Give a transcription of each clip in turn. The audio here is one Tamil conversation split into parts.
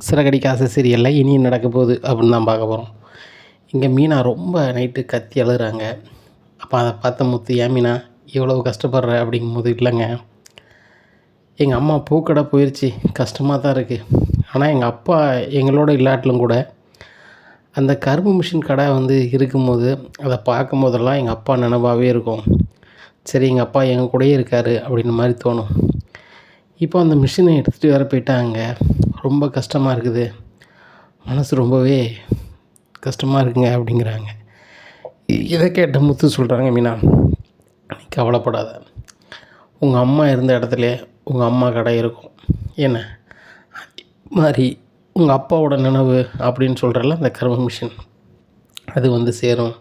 சிறகடிக்க ஆசை சீரியலில் இனி நடக்க போகுது அப்படின்னு தான் பார்க்க போகிறோம். இங்கே மீனா ரொம்ப நைட்டு கத்தி அழுகிறாங்க. அப்போ அதை பார்த்த முத்து, ஏன் மீனா இவ்வளவு கஷ்டப்படுற அப்படிங்கும்போது, இல்லைங்க எங்கள் அம்மா பூக்கடை போயிடுச்சு, கஷ்டமாக தான் இருக்குது. ஆனால் எங்கள் அப்பா எங்களோட இல்லாட்டிலும் கூட அந்த கரும்பு மிஷின் கடை இருக்கும்போது அதை பார்க்கும் போதெல்லாம் எங்கள் அப்பா நினைவாகவே இருக்கும். சரி, எங்கள் அப்பா எங்கள் கூடயே இருக்கார் அப்படின்னு மாதிரி தோணும். இப்போ அந்த மிஷினை எடுத்துகிட்டு வேறு போயிட்டாங்க. ரொம்ப கஷ்டமாக இருக்குது, மனசு ரொம்பவே கஷ்டமாக இருக்குங்க அப்படிங்கிறாங்க. இதை கேட்ட முத்து சொல்கிறாங்க, மீனா நீ கவலைப்படாத, உங்கள் அம்மா இருந்த இடத்துல உங்கள் அம்மா கடை இருக்கும். என்ன மாதிரி உங்கள் அப்பாவோட நினைவு அப்படின்னு சொல்கிறல அந்த கரும்பு மிஷின் அது சேரும்.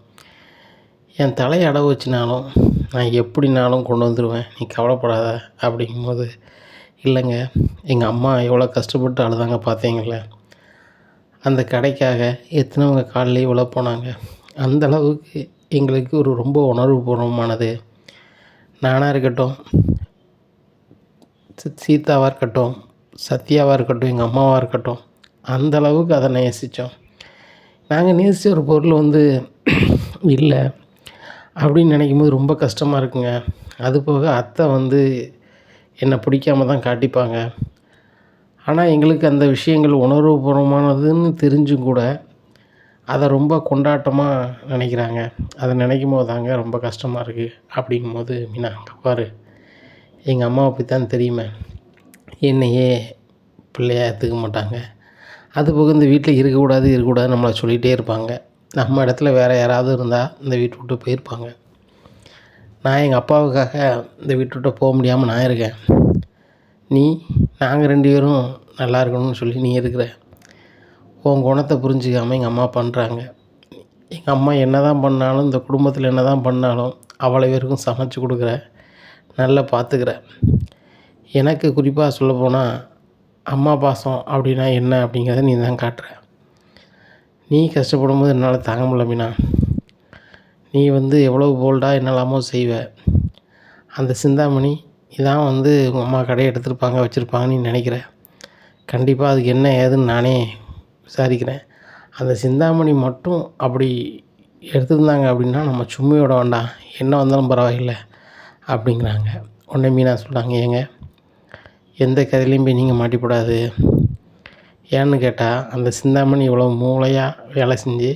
என் தலையை அடவு வச்சுனாலும் நான் எப்படினாலும் கொண்டு வந்துடுவேன், நீ கவலைப்படாத அப்படிங்கும்போது, இல்லைங்க எங்கள் அம்மா எவ்வளோ கஷ்டப்பட்டு அழுதாங்க பார்த்தீங்கள, அந்த கடைக்காக எத்தனைவங்க காலையில் இவ்வளோ போனாங்க. அந்தளவுக்கு எங்களுக்கு ஒரு ரொம்ப உணர்வுபூர்வமானது. நானாக இருக்கட்டும், சீதாவாக இருக்கட்டும், சத்யாவாக இருக்கட்டும், எங்கள் அம்மாவாக இருக்கட்டும், அந்தளவுக்கு அதை நேசித்தோம். நாங்கள் நேசித்த ஒரு பொருள் இல்லை அப்படின்னு நினைக்கும் போது ரொம்ப கஷ்டமாக இருக்குங்க. அதுபோக அத்தை என்னை பிடிக்காம தான் காட்டிப்பாங்க. ஆனால் எங்களுக்கு அந்த விஷயங்கள் உணர்வுபூர்வமானதுன்னு தெரிஞ்சும் கூட அதை ரொம்ப கொண்டாட்டமாக நினைக்கிறாங்க. அதை நினைக்கும் போது தாங்க ரொம்ப கஷ்டமாக இருக்குது அப்படிங்கும்போது, மீனா அங்கே பாரு, எங்கள் அம்மாவை பற்றி தான் தெரியுமே, என்னையே பிள்ளையாக எடுத்துக்க மாட்டாங்க. அதுபோக இந்த வீட்டில் இருக்கக்கூடாது நம்மளை சொல்லிகிட்டே இருப்பாங்க. நம்ம இடத்துல வேறு யாராவது இருந்தால் இந்த வீட்டை விட்டு போயிருப்பாங்க. நான் எங்கள் அப்பாவுக்காக இந்த வீட்டை விட்டு போக முடியாமல் நான் இருக்கேன். நாங்கள் 2 பேரும் நல்லா இருக்கணும்னு சொல்லி நீ இருக்கிற. உன் குணத்தை புரிஞ்சிக்காமல் எங்கள் அம்மா பண்ணுறாங்க. எங்கள் அம்மா என்ன தான் பண்ணாலும், இந்த குடும்பத்தில் என்ன தான் பண்ணாலும் அவ்வளோ பேருக்கும் சமைச்சு கொடுக்குற, நல்லா பார்த்துக்கிற. எனக்கு குறிப்பாக சொல்லப்போனால் அம்மா பாசம் அப்படின்னா என்ன அப்படிங்கிறத நீ தான் காட்டுற. நீ கஷ்டப்படும் போது என்னால் தாங்க முடியல மீனா. நீ எவ்வளோ போல்டாக என்னெல்லாமோ செய்வ. அந்த சிந்தாமணி இதான் உங்கள் அம்மா கடையை எடுத்துருப்பாங்க, வச்சுருப்பாங்கன்னு நீ நினைக்கிற. கண்டிப்பாக அதுக்கு என்ன ஏதுன்னு நானே விசாரிக்கிறேன். அந்த சிந்தாமணி மட்டும் அப்படி எடுத்துருந்தாங்க அப்படின்னா நம்ம சும்மையோட வேண்டாம், என்ன வந்தாலும் பரவாயில்லை அப்படிங்கிறாங்க. உடனே மீனா சொல்கிறாங்க, ஏங்க எந்த கதையிலையும் போய் நீங்கள் மாட்டிக்கூடாது. ஏன்னு கேட்டால் அந்த சிந்தாமணி இவ்வளோ மூளையாக வேலை செஞ்சு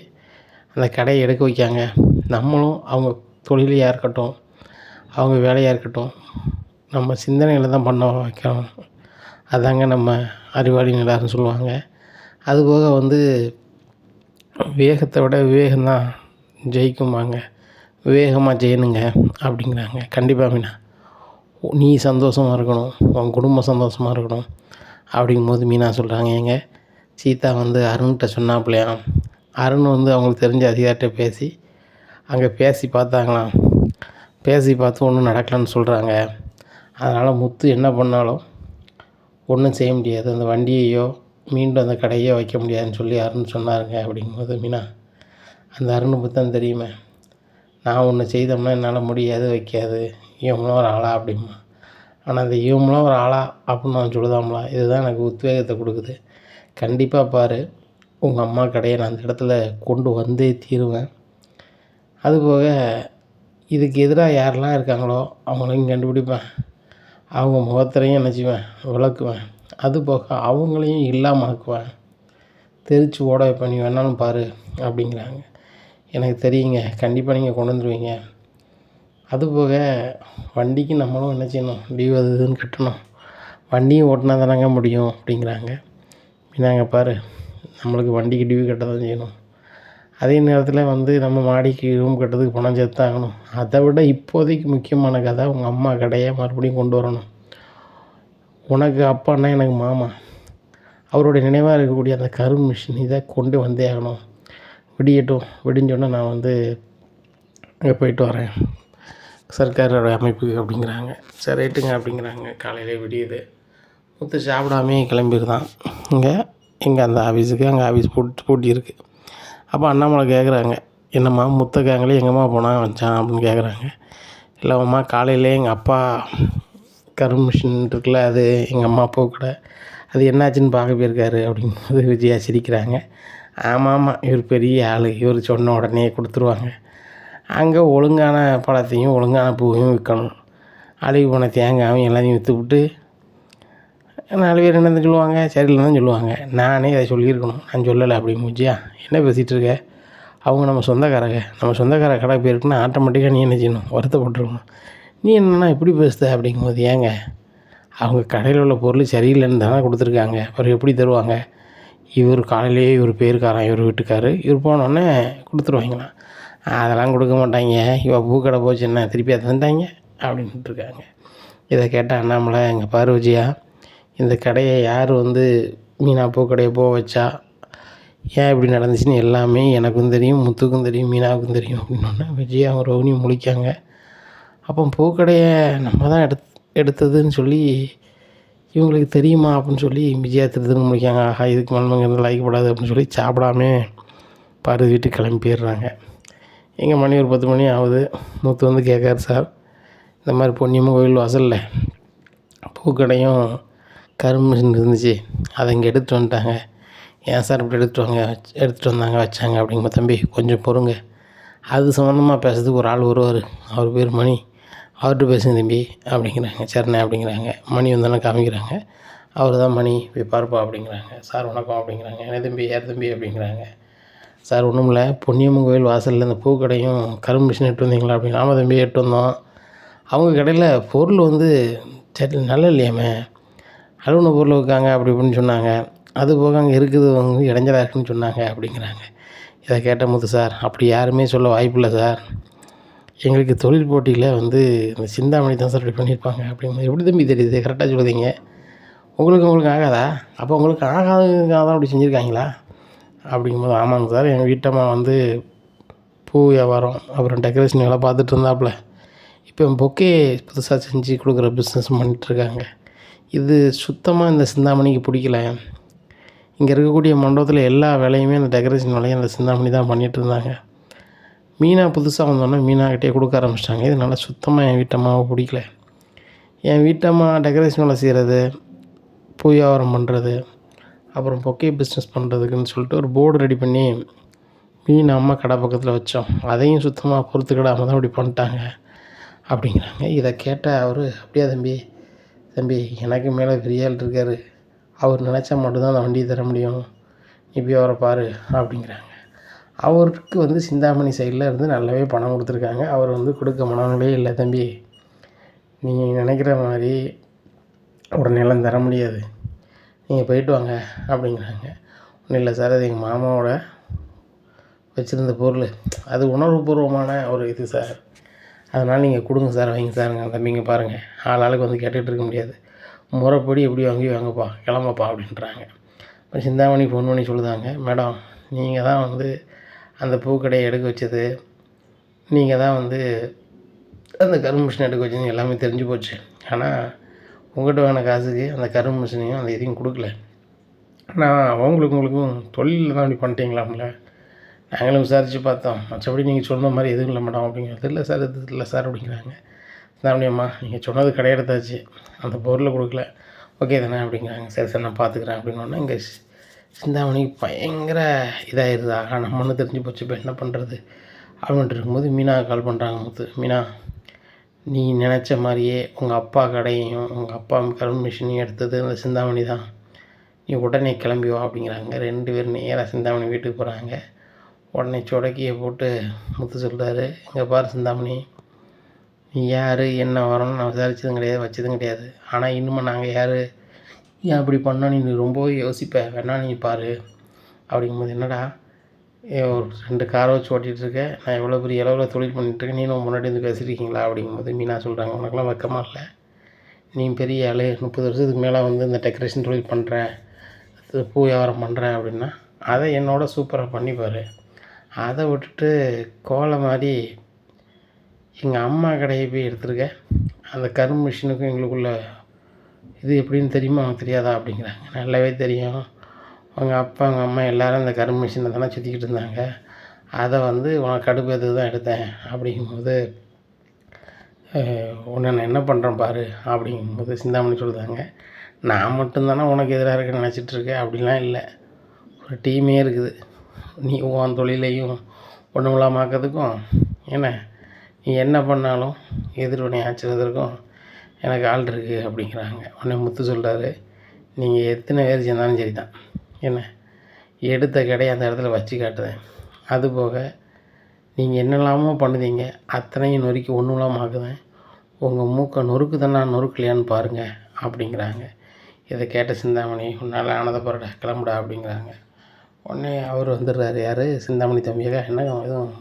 அந்த கடையை எடுக்க வைக்காங்க. நம்மளும் அவங்க தொழிலையாக இருக்கட்டும், அவங்க வேலையாக இருக்கட்டும், நம்ம சிந்தனையில் தான் பண்ண வைக்கணும். அதாங்க நம்ம அறிவாளின்னு எல்லாரும் சொல்லுவாங்க. அதுபோக வேகத்தை விட விவேகம்தான் ஜெயிக்கும்பாங்க. விவேகமாக ஜெயணுங்க அப்படிங்கிறாங்க. கண்டிப்பாக மீனா, நீ சந்தோஷமாக இருக்கணும், உன் குடும்பம் சந்தோஷமாக இருக்கணும் அப்படிங்கும்போது மீனா சொல்கிறாங்க, ஏங்க சீதா அருண்கிட்ட சொன்னாப்பிலையாம். அருண் அவங்களுக்கு தெரிஞ்ச அதிகாரிகிட்ட பேசி அங்கே பேசி பார்த்தாங்களாம். பேசி பார்த்து ஒன்றும் நடக்கலைன்னு சொல்கிறாங்க. அதனால் முத்து என்ன பண்ணாலும் ஒன்றும் செய்ய முடியாது, அந்த வண்டியையோ மீண்டும் அந்த கடையோ வைக்க முடியாதுன்னு சொல்லி அருண் சொன்னாருங்க அப்படிங்கும்போது, மீனா அந்த அருணை பற்றி தான் தெரியுமே, நான் ஒன்று செய்தோம்னா என்னால் முடியாது, வைக்காது, இவங்களும் ஒரு ஆளா அப்படிமா. ஆனால் அந்த இவங்களும் ஒரு ஆளா அப்படின்னு நான் சொல்லுதாம்லாம். இதுதான் எனக்கு உத்வேகத்தை கொடுக்குது. கண்டிப்பாக பாரு, உங்கள் அம்மா கடையை நான் அந்த இடத்துல கொண்டு வந்தே தீருவேன். அதுபோக இதுக்கு எதிராக யாரெல்லாம் இருக்காங்களோ அவங்களையும் கண்டுபிடிப்பேன், அவங்க முகத்திலையும் நினச்சிவேன், விளக்குவேன். அதுபோக அவங்களையும் இல்லாமல் ஆக்குவேன், தெரிச்சு ஓட வைப்பேன், நீ வேணாலும் பாரு அப்படிங்கிறாங்க. எனக்கு தெரியுங்க, கண்டிப்பாக நீங்கள் கொண்டு வந்துடுவீங்க. அதுபோக வண்டிக்கு நம்மளும் என்ன செய்யணும், லீவ் அது இதுன்னு கட்டணும், வண்டியும் ஓட்டினா தானங்க முடியும் அப்படிங்கிறாங்க. நாங்கள் பாரு, நம்மளுக்கு வண்டிக்கு டியூ கட்ட தான் செய்யணும். அதே நேரத்தில் நம்ம மாடிக்கு ரூம் கட்டுறதுக்கு பணம் சேர்த்து ஆகணும். அதை விட இப்போதைக்கு முக்கியமான கதை, உங்கள் அம்மா கடையை மறுபடியும் கொண்டு வரணும். உனக்கு அப்பான்னா எனக்கு மாமா, அவருடைய நினைவாக இருக்கக்கூடிய அந்த கரும்பு மிஷின் இதை கொண்டு வந்தே ஆகணும். விடியட்டும், விடிஞ்சோடனே நான் அங்கே போயிட்டு வரேன் சர்க்காரோட அமைப்புக்கு அப்படிங்கிறாங்க. சரி ரைட்டுங்க அப்படிங்கிறாங்க. காலையிலே விடியுது. முத்து சாப்பிடாமே கிளம்பிடுதான் இங்கே அந்த ஆஃபீஸுக்கு. அங்கே ஆஃபீஸ் பூட்டி இருக்குது. அப்போ அண்ணாமலை கேட்குறாங்க, என்னம்மா முத்தை கேங்களே எங்கம்மா போனால் வச்சான் அப்படின்னு கேட்குறாங்க. இல்லைம்மா, காலையிலே எங்கள் அப்பா கரும்பு மிஷின் இருக்குல்ல, அது எங்கள் அம்மா அப்பா கடை, அது என்னாச்சுன்னு பார்க்க போயிருக்காரு அப்படிங்கும்போது விஜயா சிரிக்கிறாங்க. ஆமாம், இவர் பெரிய ஆள், இவர் சொன்ன உடனே கொடுத்துருவாங்க. அங்கே ஒழுங்கான பழத்தையும் ஒழுங்கான பூவையும் விற்கணும். அழுகி போன தேங்காயும் எல்லாத்தையும் விற்றுவிட்டு 4 பேர் என்ன சொல்லுவாங்க, சரியில்லைன்னு தான் சொல்லுவாங்க. நானே அதை சொல்லியிருக்கணும், நான் சொல்லலை அப்படிங்க. விஜயா என்ன பேசிகிட்டு இருக்க, அவங்க நம்ம சொந்தக்கார கடை போயிருக்குன்னா ஆட்டோமேட்டிக்காக நீ என்ன செய்யணும், வருத்தப்பட்டுருக்கணும். நீ என்னென்னா இப்படி பேசுத அப்படிங்கும்போது, ஏங்க அவங்க கடையில் உள்ள பொருள் சரியில்லைன்னு தானே கொடுத்துருக்காங்க, அப்புறம் எப்படி தருவாங்க? இவர் காலையிலேயே இவர் பேருக்காரன், இவர் வீட்டுக்கார், இவர் போனோடனே கொடுத்துருவாங்களாம். அதெல்லாம் கொடுக்க மாட்டாங்க, இவள் பூக்கடை போச்சு என்ன திருப்பி அதை தந்தாங்க அப்படின்ட்டு இருக்காங்க. இதை கேட்டால் அண்ணாமலை, எங்கள் பாரு விஜயா, இந்த கடையை யார் மீனா பூக்கடையை போக வச்சா, ஏன் இப்படி நடந்துச்சுன்னு எல்லாமே எனக்கும் தெரியும், முத்துக்கும் தெரியும், மீனாவுக்கும் தெரியும் அப்படின்னோடனே விஜயா ரோஹினி முழிக்காங்க. அப்போ பூக்கடையை நம்ம தான் எடுத்ததுன்னு சொல்லி இவங்களுக்கு தெரியுமா அப்படின்னு சொல்லி விஜயா திருத்தன்னு முடிக்காங்க. ஆஹா, இதுக்கு மண்மங்க லைக்கப்படாது அப்படின்னு சொல்லி சாப்பிடாமே பாரு வீட்டுக்கு கிளம்பி போயிடுறாங்க. எங்கள் மணி ஒரு 10 மணி ஆகுது. முத்து கேட்காரு, சார் இந்த மாதிரி பொன்னியம்மன் கோயில் வாசலில் பூக்கடையும் கரும்பு மிஷின் இருந்துச்சு, அதை இங்கே எடுத்துகிட்டு வந்துட்டாங்க. ஏன் சார் இப்படி எடுத்துகிட்டு வந்தாங்க வச்சாங்க அப்படிங்கும்போது, தம்பி கொஞ்சம் பொறுங்க, அது சம்மந்தமாக பேசுறதுக்கு ஒரு ஆள் வருவார், அவர் பேர் மணி, அவர்கிட்ட பேசுங்க தம்பி அப்படிங்கிறாங்க. சரிண்ணே அப்படிங்கிறாங்க. மணி வந்தானே காமிக்கிறாங்க. அவர் தான் மணி, போய் பார்ப்பா அப்படிங்கிறாங்க. சார் வணக்கம் அப்படிங்கிறாங்க. என்ன தம்பி, யார் தம்பி அப்படிங்கிறாங்க. சார் ஒன்றும் இல்லை, பொன்னியம்மன் கோயில் வாசலில் இந்த பூக்கடையும் கரும்பு மிஷின் எடுத்து வந்தீங்களா அப்படின்னு. ஆமாம் தம்பி, எடுத்து வந்தோம். அவங்க கடையில் பொருள் சரி நல்லா இல்லையாமே, அலுவலக பொருள் வைக்காங்க அப்படி இப்படின்னு சொன்னாங்க. அது போக அங்கே இருக்குது இடைஞ்சலாக இருக்குதுன்னு சொன்னாங்க அப்படிங்கிறாங்க. இதை கேட்ட முத்து, சார் அப்படி யாருமே சொல்ல வாய்ப்பில்லை சார், எங்களுக்கு தொழில் போட்டியில் இந்த சிந்தாமணி தான் சார் இப்படி பண்ணியிருப்பாங்க அப்படிங்கும்போது, எப்படி தம்பி தெரியுது, கரெக்டாக சொல்லுதீங்க, உங்களுக்கு ஆகாதா, அப்போ உங்களுக்கு ஆகாதுக்காக தான் அப்படி செஞ்சுருக்காங்களா அப்படிங்கும்போது, ஆமாங்க சார், எங்கள் வீட்டம்மா பூ வியாபாரம் அப்புறம் டெக்கரேஷன் வேலை பார்த்துட்டு இருந்தாப்புல, இப்போ பொக்கே புதுசாக செஞ்சு கொடுக்குற பிஸ்னஸ் பண்ணிகிட்ருக்காங்க. இது சுத்தமாக இந்த சிந்தாமணிக்கு பிடிக்கல. இங்கே இருக்கக்கூடிய மண்டபத்தில் எல்லா வேலையுமே அந்த டெக்கரேஷன் வேலையும் அந்த சிந்தாமணி தான் பண்ணிகிட்டு இருந்தாங்க. மீனா புதுசாக வந்தோன்னே மீனாக்கிட்டே கொடுக்க ஆரம்பிச்சிட்டாங்க. இதனால் சுத்தமாக என் வீட்டம்மாவை பிடிக்கல. என் வீட்டம்மா டெக்கரேஷன் வேலை செய்கிறது, பூ வியாபாரம் பண்ணுறது, அப்புறம் பொக்கே பிஸ்னஸ் பண்ணுறதுக்குன்னு சொல்லிட்டு ஒரு போர்டு ரெடி பண்ணி மீன் அம்மா கடை பக்கத்தில் வச்சோம். அதையும் சுத்தமாக பொறுத்துக்கிடாமல் தான் இப்படி பண்ணிட்டாங்க அப்படிங்கிறாங்க. இதை கேட்டால் அவர், அப்படியா தம்பி எனக்கு மேலே பெரிய ஆள் இருக்கார், அவர் நினச்சா மட்டும்தான் அந்த வண்டியை தர முடியும், நீ போய் அவரை பாரு அப்படிங்கிறாங்க. அவருக்கு சிந்தாமணி சைடில் நல்லாவே பணம் கொடுத்துருக்காங்க. அவர் கொடுக்க மனநிலையே இல்லை. தம்பி நீங்கள் நினைக்கிற மாதிரி உடனேலாம் தர முடியாது, நீங்கள் போயிட்டு வாங்க அப்படிங்கிறாங்க. ஒன்றும் இல்லை சார், அது எங்கள் மாமாவோட வச்சுருந்த பொருள், அது உணர்வுபூர்வமான ஒரு இது சார், அதனால் நீங்கள் கொடுங்க சார், வைங்க சாருங்க. தம்பிங்க பாருங்கள், ஆளுக்கு கேட்டுகிட்டு இருக்க முடியாது, முறைப்படி எப்படி வாங்கப்பா, கிளம்பப்பா அப்படின்றாங்க. இப்போ சிந்தாமணி ஃபோன் பண்ணி சொல்லுதாங்க, மேடம் நீங்கள் தான் அந்த பூக்கடையை எடுக்க வச்சது, நீங்கள் தான் அந்த கரும்பு மிஷின் எடுக்க வச்சது எல்லாமே தெரிஞ்சு போச்சு. ஆனால் உங்கள்கிட்ட வாங்கின காசுக்கு அந்த கரும்பு மிஷினையும் அந்த இதையும் கொடுக்கல. ஆனால் உங்களுக்கும் தொழிலில் தான் அப்படி பண்ணிட்டீங்களாம்ல, நாங்களும் விசாரித்து பார்த்தோம், மற்றபடி நீங்கள் சொன்ன மாதிரி எதுவும் இல்லை மேடம் அப்படிங்கிறது. இல்லை சார், இது இல்லை சார் அப்படிங்கிறாங்க. சிந்தாமணியம்மா நீங்கள் சொன்னது கிடையாதாச்சு, அந்த பொருளை கொடுக்கல, ஓகே தானே அப்படிங்கிறாங்க. சரி சார், நான் பார்த்துக்குறேன் அப்படின்னோடனே இங்கே சிந்தாமணிக்கு பயங்கர இதாகிடுது. ஆகா, நம்மன்னு தெரிஞ்சு போச்சு, இப்போ என்ன பண்ணுறது அப்படின்ட்டு இருக்கும்போது மீனா கால் பண்ணுறாங்க. முத்து, மீனா நீ நினச்ச மாதிரியே உங்கள் அப்பா கடையையும் உங்கள் அப்பா கரும்பு மிஷினையும் எடுத்தது அந்த சிந்தாமணி தான், நீ உடனே கிளம்பி வா அப்படிங்கிறாங்க. 2 பேரும் நேராக சிந்தாமணி வீட்டுக்கு போகிறாங்க. உடனே சொடக்கியை போட்டு முத்து சொல்கிறாரு, இங்கே பாரு சிந்தாமணி, நீ யார் என்ன வரணும்னு நான் விசாரிச்சதும் கிடையாது, வச்சதும் கிடையாது, ஆனால் இன்னுமே நாங்கள் யார், ஏன் அப்படி பண்ணோன்னு நீ ரொம்பவே யோசிப்ப, வேணா நீ பாரு அப்படிங்கும்போது, என்னடா ஒரு 2 காரை வச்சு ஓட்டிகிட்ருக்கேன், நான் எவ்வளோ பெரிய அளவில் தொழில் பண்ணிகிட்ருக்கேன், நீனும் முன்னாடி பேசியிருக்கீங்களா அப்படிங்கும்போது மீனா சொல்கிறாங்க, உனக்குலாம் வெக்கமாக இல்லை, நீ பெரிய ஆள், 30 வருஷத்துக்கு மேலே இந்த டெக்கரேஷன் தொழில் பண்ணுறேன், பூ வியாபாரம் பண்ணுறேன் அப்படின்னா அதை என்னோட சூப்பராக பண்ணிப்பார், அதை விட்டுட்டு கோலை மாதிரி எங்கள் அம்மா கடையை போய் எடுத்துருக்க, அந்த கரும்பு மிஷினுக்கும் எங்களுக்குள்ள இது எப்படின்னு தெரியுமா, அவனுக்கு தெரியாதா அப்படிங்கிறாங்க. நல்லாவே தெரியும், அவங்க அப்பா அவங்க அம்மா எல்லோரும் அந்த கரும்பு மிஷினை தானே சுற்றிக்கிட்டு இருந்தாங்க, அதை உனக்கு கடுப்பேற்று தான் எடுத்தேன் அப்படிங்கும்போது, உன்னை நான் என்ன பண்ணுறேன் பாரு அப்படிங்கும்போது சிந்தாமணி சொல்லுதாங்க, நான் மட்டும்தானே உனக்கு எதிராக இருக்கேன்னு நினச்சிட்ருக்கேன். அப்படிலாம் இல்லை, ஒரு டீமே இருக்குது. நீ உன் தொழிலையும் ஒன்றுமில்லாமாக்கிறதுக்கும் என்ன, நீ என்ன பண்ணாலும் எதிர்வினை ஆச்சுறதுக்கும் எனக்கு ஆள் இருக்குது அப்படிங்கிறாங்க. உடனே முத்து சொல்கிறாரு, நீங்கள் எத்தனை பேர் சேர்ந்தாலும் சரி தான், என்ன எடுத்த கடையை அந்த இடத்துல வச்சு காட்டுதேன். அதுபோக நீங்கள் என்னெல்லாமோ பண்ணுதீங்க, அத்தனையும் நொறுக்கி ஒன்றும் இல்லாமல் ஆக்குதேன். உங்கள் மூக்கை நொறுக்கு தானே நொறுக்கலையான்னு பாருங்கள் அப்படிங்கிறாங்க. இதை கேட்ட சிந்தாமணி, உன்னால் ஆனதை பாருடா, கிளம்புடா அப்படிங்கிறாங்க. உடனே அவர் வந்துடுறாரு, யார், சிந்தாமணி தம்பியாக, என்ன எதுவும்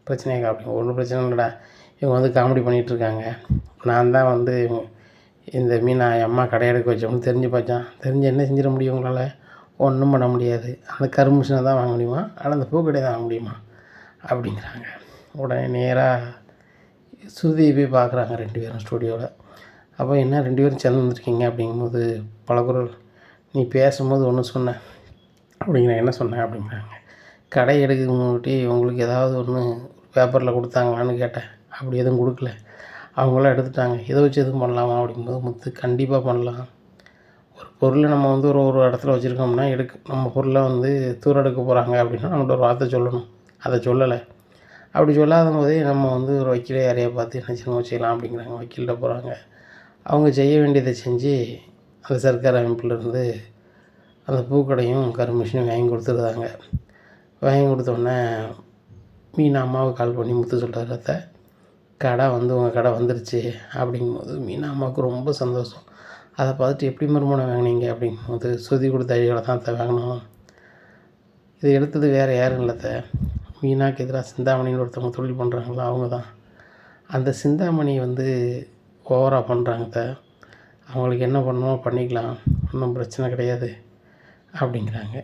பிரச்சனையாக்கா அப்படிங்க. ஒன்றும் பிரச்சனை இல்லைடா, இவங்க வந்து காமெடி பண்ணிகிட்ருக்காங்க. நான் தான் வந்து இந்த மீனா என் அம்மா கடை எடுக்க வச்சோம்னு தெரிஞ்சு பார்த்தான். தெரிஞ்சு என்ன செஞ்சிட முடியும் உங்களால்? ஒன்றும் பண்ண முடியாது. அந்த கருமிஷனை தான் வாங்க முடியுமா, ஆனால் அந்த பூக்கடையை தான் வாங்க முடியுமா அப்படிங்கிறாங்க. உடனே நேராக ஸ்ருதியை போய் பார்க்குறாங்க 2 பேரும் ஸ்டூடியோவில். அப்போ என்ன 2 பேரும் சேர்ந்து வந்துருக்கீங்க அப்படிங்கும்போது பலகுரல், நீ பேசும்போது ஒன்று சொன்னேன் அப்படிங்கிற, என்ன சொன்னேன் அப்படிங்கிறாங்க. கடை எடுக்க முன்னாடி உங்களுக்கு ஏதாவது ஒன்று பேப்பரில் கொடுத்தாங்களான்னு கேட்டேன். அப்படி எதுவும் கொடுக்கல, அவங்களாம் எடுத்துட்டாங்க. இதை வச்சு எதுவும் பண்ணலாமா அப்படிங்கும்போது முத்து, கண்டிப்பாக பண்ணலாம். ஒரு பொருளை நம்ம வந்து ஒரு இடத்துல வச்சுருக்கோம்னா நம்ம பொருளை வந்து தூர எடுக்க போகிறாங்க அப்படின்னா நம்மகிட்ட ஒரு வார்த்தை சொல்லணும். அதை சொல்லலை. அப்படி சொல்லாத போதே நம்ம வந்து ஒரு வக்கீலை யாரையா பார்த்து என்ன செய்யலாம் அப்படிங்கிறாங்க. வக்கீல்கிட்ட போகிறாங்க. அவங்க செய்ய வேண்டியதை செஞ்சு அந்த சர்க்கார் அமைப்புலேருந்து அந்த பூக்கடையும் கருமிஷனையும் வாங்கி கொடுத்துருந்தாங்க. வாங்கி கொடுத்தோடனே மீனா அம்மாவுக்கு கால் பண்ணி முத்து சொல்கிறாரு, அத்தை கடை வந்து உங்கள் கடை வந்துருச்சு அப்படிங்கும்போது மீனா அம்மாவுக்கு ரொம்ப சந்தோஷம். அதை பார்த்துட்டு எப்படி மறுமணம் வாங்கினீங்க அப்படிங்கும்போது, சுதி கொடுத்த ஐடியாவில் தான் அத்தை வாங்கினோம். இதை எடுத்தது வேறு யாரும் இல்லை அத்தை, மீனாக்கு எதிராக சிந்தாமணின்னு ஒருத்தவங்க தொழில் பண்ணுறாங்களோ அவங்க தான். அந்த சிந்தாமணி வந்து ஓவராக பண்ணுறாங்க அத்தை, அவங்களுக்கு என்ன பண்ணணுமோ பண்ணிக்கலாம், ஒன்றும் பிரச்சனை கிடையாது அப்படிங்கிறாங்க.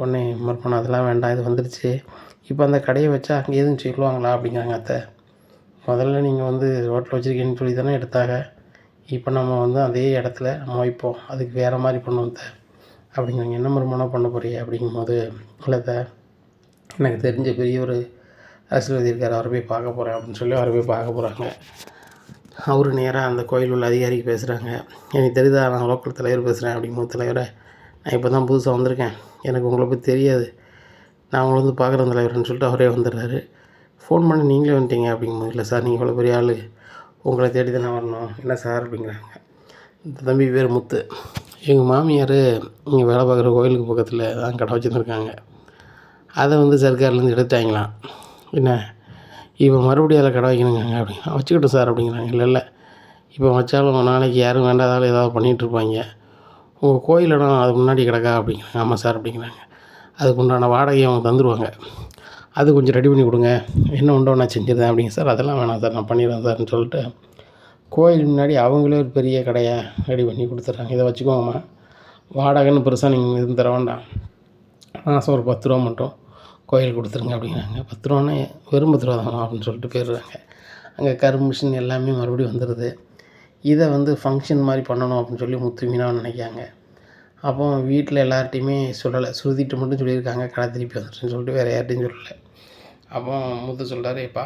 உடனே மறுமணம் அதெல்லாம் வேண்டாம், இது வந்துடுச்சு, இப்போ அந்த கடையை வச்சா அங்கே எதுவும் சொல்லுவாங்களா அப்படிங்கிறாங்க. அத்தை முதல்ல நீங்கள் வந்து ரோட்டில் வச்சுருக்கீங்கன்னு சொல்லி தானே எடுத்தாங்க, இப்போ நம்ம வந்து அதே இடத்துல நம்ம வைப்போம், அதுக்கு வேறு மாதிரி பண்ணுவோம் அத்தை அப்படிங்கிறாங்க. என்ன மறுமணம் பண்ண போகிறீங்க அப்படிங்கும்போது, இல்லை அத்தை எனக்கு தெரிஞ்ச பெரிய ஒரு அரசியல்வாதி இருக்கார், அவரை போய் பார்க்க போகிறேன் அப்படின்னு சொல்லி அவரை போய் பார்க்க போகிறாங்க. அவர் நேராக அந்த கோயில் உள்ள அதிகாரிக்கு பேசுகிறாங்க. எனக்கு தெரியுதா, நான் லோக்கல் தலைவர் பேசுகிறேன் அப்படிங்கும்போது, தலைவரை நான் இப்போ தான் புதுசாக வந்திருக்கேன், எனக்கு உங்களை பற்றி தெரியாது, நான் உங்களை வந்து பார்க்குறேன் தலைவர்னு சொல்லிட்டு அவரே வந்துடுறாரு. ஃபோன் பண்ணி நீங்களே வந்துட்டீங்க அப்படிங்கும்போது, இல்லை சார் நீங்கள் இவ்வளோ பெரிய ஆள், உங்களை தேடி தானே வரணும், என்ன சார் அப்படிங்கிறாங்க. இந்த தம்பி பேர் முத்து, எங்கள் மாமியார் இங்கே வேலை பார்க்குற கோயிலுக்கு பக்கத்தில் தான் கடை வச்சுருந்துருக்காங்க, அதை வந்து சர்க்கார்லேருந்து எடுத்தாங்களாம், என்ன இப்போ மறுபடியும் அதில் கடை வைக்கணுங்க அப்படின்னா, வச்சுக்கிட்டோம் சார் அப்படிங்கிறாங்க. இல்லை இப்போ வச்சாலும் நாளைக்கு யாரும் வேண்டாதாலும் ஏதாவது பண்ணிகிட்ருப்பாங்க, உங்கள் கோயில் இடம் அதுக்கு முன்னாடி கிடக்கா அப்படிங்கிறாங்க. ஆமாம் சார் அப்படிங்கிறாங்க. அதுக்கு உண்டான வாடகையை அவங்க தந்துடுவாங்க, அது கொஞ்சம் ரெடி பண்ணி கொடுங்க, என்ன உண்டோ நான் செஞ்சிருந்தேன் அப்படிங்க. சார் அதெல்லாம் வேணாம் சார், நான் பண்ணிடுறேன் சார்னு சொல்லிட்டு கோயில் முன்னாடி அவங்களே ஒரு பெரிய கடையை ரெடி பண்ணி கொடுத்துட்றாங்க. இதை வச்சுக்கோங்கம்மா, வாடகைன்னு பெருசாக நீங்கள் எதுவும் தர வேண்டாம், மாதம் ஒரு 10 ரூபா மட்டும் கோயில் கொடுத்துருங்க அப்படிங்கிறாங்க. 10 ரூபானே வெறும் 10 ரூபா தான் அப்படின்னு சொல்லிட்டு போயிடுறாங்க. அங்கே கருமிஷன் எல்லாமே மறுபடியும் வந்துடுது. இதை வந்து ஃபங்க்ஷன் மாதிரி பண்ணணும் அப்படின்னு சொல்லி முத்து மீனாவை நினைக்காங்க. அப்போ வீட்டில் எல்லார்ட்டையுமே சொல்லலை, ஸ்ருதிட்டு மட்டும் சொல்லியிருக்காங்க கடை திருப்பி வந்துட்டுன்னு சொல்லிட்டு வேறு யார்ட்டையும் சொல்லலை. அப்போ முத்து சொல்கிறாரு, எப்பா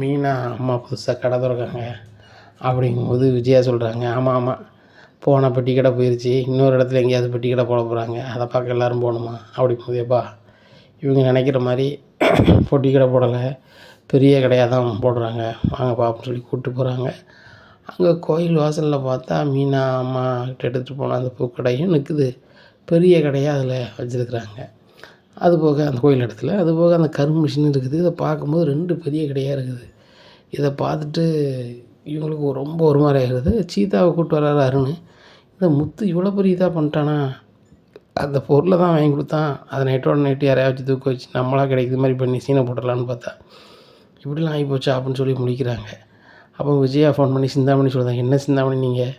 மீனா அம்மா புதுசாக கடை திறக்காங்க அப்படிங்கும்போது விஜயா சொல்கிறாங்க, ஆமாம் போன பெட்டி கடை போயிடுச்சு, இன்னொரு இடத்துல எங்கேயாவது பெட்டி கடை போட போகிறாங்க, அதை பார்க்க எல்லோரும் போகணுமா அப்படிங்கும்போது, எப்பா இவங்க நினைக்கிற மாதிரி பொட்டி கடை போடலை, பெரிய கடையாக தான் போடுறாங்க, வாங்கப்பா அப்படின்னு சொல்லி கூப்பிட்டு போகிறாங்க. அங்கே கோயில் வாசலில் பார்த்தா மீனா அம்மா கிட்ட எடுத்துகிட்டு போன அந்த பூக்கடையும் நிற்குது, பெரிய கடையாக அதில் வச்சுருக்குறாங்க. அதுபோக அந்த கோயில் இடத்துல அதுபோக அந்த கருமிஷின் இருக்குது. இதை பார்க்கும்போது 2 பெரிய கடையாக இருக்குது. இதை பார்த்துட்டு இவங்களுக்கு ரொம்ப ஒரு மாதிரி ஆகிடுது. சீதாவை கூப்பிட்டு வர்றாரு அருண், இந்த முத்து இவ்வளோ பெரிய இதாக பண்ணிட்டானா, அந்த பொருளை தான் வாங்கி கொடுத்தான், அதை நைட்டோட நைட்டு யாரையாச்சும் தூக்க வச்சு நம்மளாக கிடைக்கிற மாதிரி பண்ணி சீனை போட்டுடலான்னு பார்த்தா இப்படிலாம் ஆகி போச்சா அப்படின்னு சொல்லி முடிக்கிறாங்க. அப்போ விஜயா ஃபோன் பண்ணி சிந்தாமணி சொல்லுறாங்க, என்ன சிந்தாமணி நீங்கள்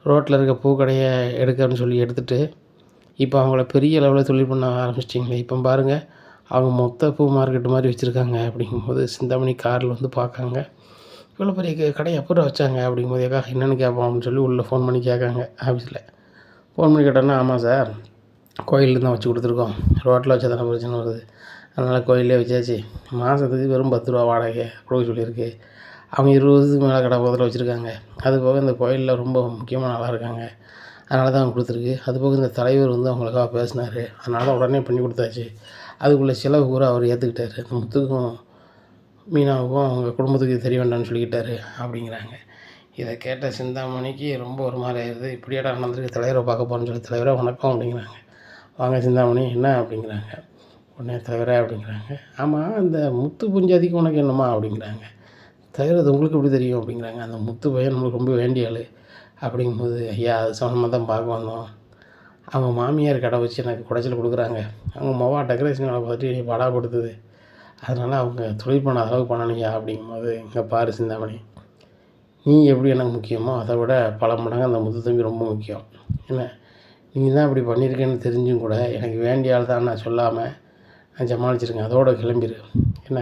ரோட்டில் இருக்க பூக்கடையை எடுக்கணும்னு சொல்லி எடுத்துகிட்டு இப்போ அவங்கள பெரிய லெவலில் தொழில் பண்ண ஆரம்பிச்சிட்டிங்களே, இப்போ பாருங்கள் அவங்க மொத்த பூ மார்க்கெட்டு மாதிரி வச்சுருக்காங்க அப்படிங்கும்போது சிந்தாமணி காரில் வந்து பார்க்காங்க. இவ்வளோ பெரிய கடையை எப்போ வச்சாங்க அப்படிங்கும்போது, ஏக்கா என்னென்னு கேட்போம் அப்படின்னு சொல்லி உள்ளே ஃபோன் பண்ணி கேட்காங்க. ஆஃபீஸில் ஃபோன் பண்ணி கேட்டோன்னா, ஆமாம் சார் கோயிலில் தான் வச்சு கொடுத்துருக்கோம், ரோட்டில் வச்சா தானே பிரச்சனை வருது, அதனால் கோயிலே வச்சாச்சு, மாதத்துக்கு வெறும் 10 ரூபா வாடகை கொடுக்க சொல்லியிருக்கு, அவங்க 20 வருஷத்துக்கு மேலே கடை பக்கத்தில் வச்சுருக்காங்க, அதுபோக இந்த கோயிலில் ரொம்ப முக்கியமான ஆளாக இருக்காங்க, அதனால தான் கொடுத்துருக்கு. அதுபோக இந்த தலைவர் வந்து அவங்களுக்காக பேசினார், அதனால தான் உடனே பண்ணி கொடுத்தாச்சு. அதுக்குள்ள செலவு பூரா அவர் ஏற்றுக்கிட்டாரு. அந்த முத்துக்கும் மீனாவுக்கும் அவங்க குடும்பத்துக்கு தெரிய வேண்டாம்னு சொல்லிக்கிட்டாரு அப்படிங்கிறாங்க. இதை கேட்ட சிந்தாமணிக்கு ரொம்ப ஒரு மாதிரி ஆயிடுது. இப்படியாடா நடந்திருக்கு, தலைவரை பார்க்க போகிறேன்னு சொல்லி, தலைவரே வணக்கம் அப்படிங்கிறாங்க. வாங்க சிந்தாமணி என்ன அப்படிங்கிறாங்க. உடனே தலைவரே அப்படிங்கிறாங்க. ஆமாம், அந்த முத்து புஞ்சாதிக்கு உனக்கு என்னம்மா அப்படிங்கிறாங்க. தலைவர் அது உங்களுக்கு எப்படி தெரியும் அப்படிங்கிறாங்க. அந்த முத்து பையன் நம்மளுக்கு ரொம்ப வேண்டிய ஆள் அப்படிங்கும்போது, ஐயா அது சம்மந்தமாக தான் பார்க்க வந்தோம். அவங்க மாமியார் கடை வச்சு எனக்கு குடைச்சல் கொடுக்குறாங்க. அவங்க மொவா டெக்கரேஷன் வேலை பார்த்துட்டு என்னை பாடாப்படுத்துது. அதனால் அவங்க தொழில் பண்ண அளவுக்கு பண்ணணுயா அப்படிங்கும்போது, இங்கே பாரு சிந்தாமணி, நீ எப்படி எனக்கு முக்கியமோ அதை விட பல மடங்கு அந்த முத்து தம்பி ரொம்ப முக்கியம். என்ன நீங்கள் தான் இப்படி பண்ணியிருக்கேன்னு தெரிஞ்சும் கூட எனக்கு வேண்டிய ஆள் தான் நான் சொல்லாமல் நான் சமாளிச்சிருக்கேன். அதோடு கிளம்பிடு. என்ன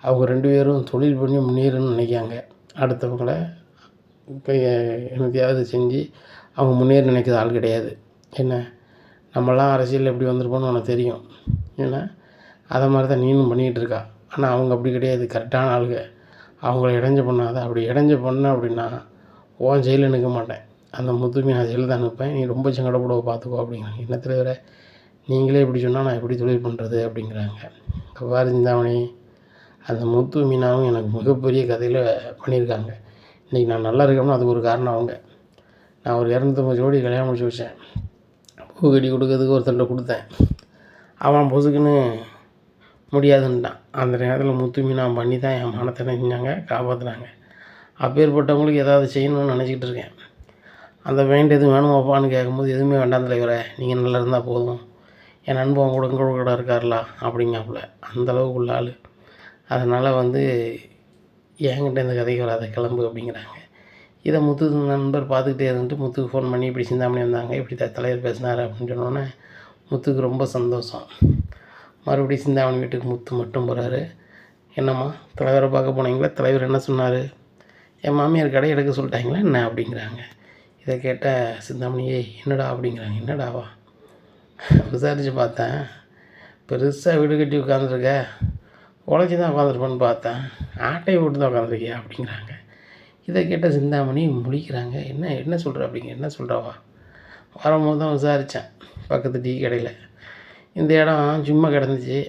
அவங்க 2 பேரும் தொழில் பண்ணி முன்னேறணும்னு நினைக்காங்க. அடுத்தவங்கள இப்போ என்னத்தையாவது செஞ்சு அவங்க முன்னேறி நினைக்கிற ஆள் கிடையாது. என்ன நம்மளாம் அரசியலில் எப்படி வந்திருப்போம்னு உனக்கு தெரியும். ஏன்னா அதை மாதிரி தான் நீனும் பண்ணிக்கிட்டு இருக்கா. ஆனால் அவங்க அப்படி கிடையாது, கரெக்டான ஆளுங்க. அவங்கள இடைஞ்ச பண்ணாத. அப்படி இடைஞ்ச பண்ண அப்படின்னா உன் ஜெயிலில் நிற்க மாட்டேன், அந்த முத்துமே நான் ஜெயிலில் தான் நிற்பேன். நீ ரொம்ப சங்கடப்படுவ பார்த்துக்கோ அப்படிங்கிறாங்க. என்ன தலைவரை நீங்களே இப்படி சொன்னால் நான் எப்படி தொழில் பண்ணுறது அப்படிங்கிறாங்க. பாரு சிந்தாமணி, அந்த முத்து மீனாவும் எனக்கு மிகப்பெரிய கதையில் பண்ணியிருக்காங்க. இன்றைக்கி நான் நல்லா இருக்கேன்னா அதுக்கு ஒரு காரணம் அவங்க. நான் ஒரு 250 ஜோடி கல்யாணம் முடிச்சு வச்சேன். பூ கட்டி கொடுக்கறதுக்கு ஒருத்தன்ட்ட கொடுத்தேன். அவன் பொசுக்குன்னு முடியாதுன்ட்டான். அந்த நேரத்தில் முத்து மீனா பண்ணி தான் என் மானத்தை என்ன செஞ்சாங்க, காப்பாற்றினாங்க. அப்பேற்பட்டவங்களுக்கு ஏதாவது செய்யணும்னு நினச்சிக்கிட்டு இருக்கேன். அந்த வேண்டிய எதுவும் வேணுமாப்பான்னு கேட்கும்போது, எதுவுமே வேண்டாம் தலைவரை, நீங்கள் நல்லா இருந்தால் போதும், என் நண்பன் கூட இருக்கார்ல அப்படிங்காப்புல. அந்தளவுக்கு உள்ள ஆள். அதனால் வந்து என்கிட்ட இந்த கதைக்கு வராத, கிளம்பு அப்படிங்கிறாங்க. இதை முத்து நண்பர் பார்த்துக்கிட்டே இருந்துட்டு முத்துக்கு ஃபோன் பண்ணி இப்படி சிந்தாமணி வந்தாங்க, இப்படி தலைவர் பேசினார் அப்படின்னு சொன்னோன்னே முத்துக்கு ரொம்ப சந்தோஷம். மறுபடியும் சிந்தாமணி வீட்டுக்கு முத்து மட்டும் போகிறாரு. என்னம்மா தலைவரை பார்க்க போனீங்களா, தலைவர் என்ன சொன்னார், என் மாமியார் கடை எடுக்க சொல்லிட்டாங்களா என்ன அப்படிங்கிறாங்க. இதை கேட்ட சிந்தாமணியே என்னடா அப்படிங்கிறாங்க. என்னடாவா, விசாரித்து பார்த்தேன், பெருசாக வீடு கட்டி உட்காந்துருக்க, உழைச்சி தான் உட்காந்துருப்பேன்னு பார்த்தேன், ஆட்டையை போட்டு தான் உட்காந்துருக்கியா அப்படிங்கிறாங்க. இதை கேட்ட சிந்தாமணி முழிக்கிறாங்க. என்ன சொல்கிற அப்படிங்க. என்ன சொல்கிறாவா, வரும்போது தான் விசாரித்தேன் பக்கத்து டீ கடையில். இந்த இடம் சும்மா கிடந்துச்சு,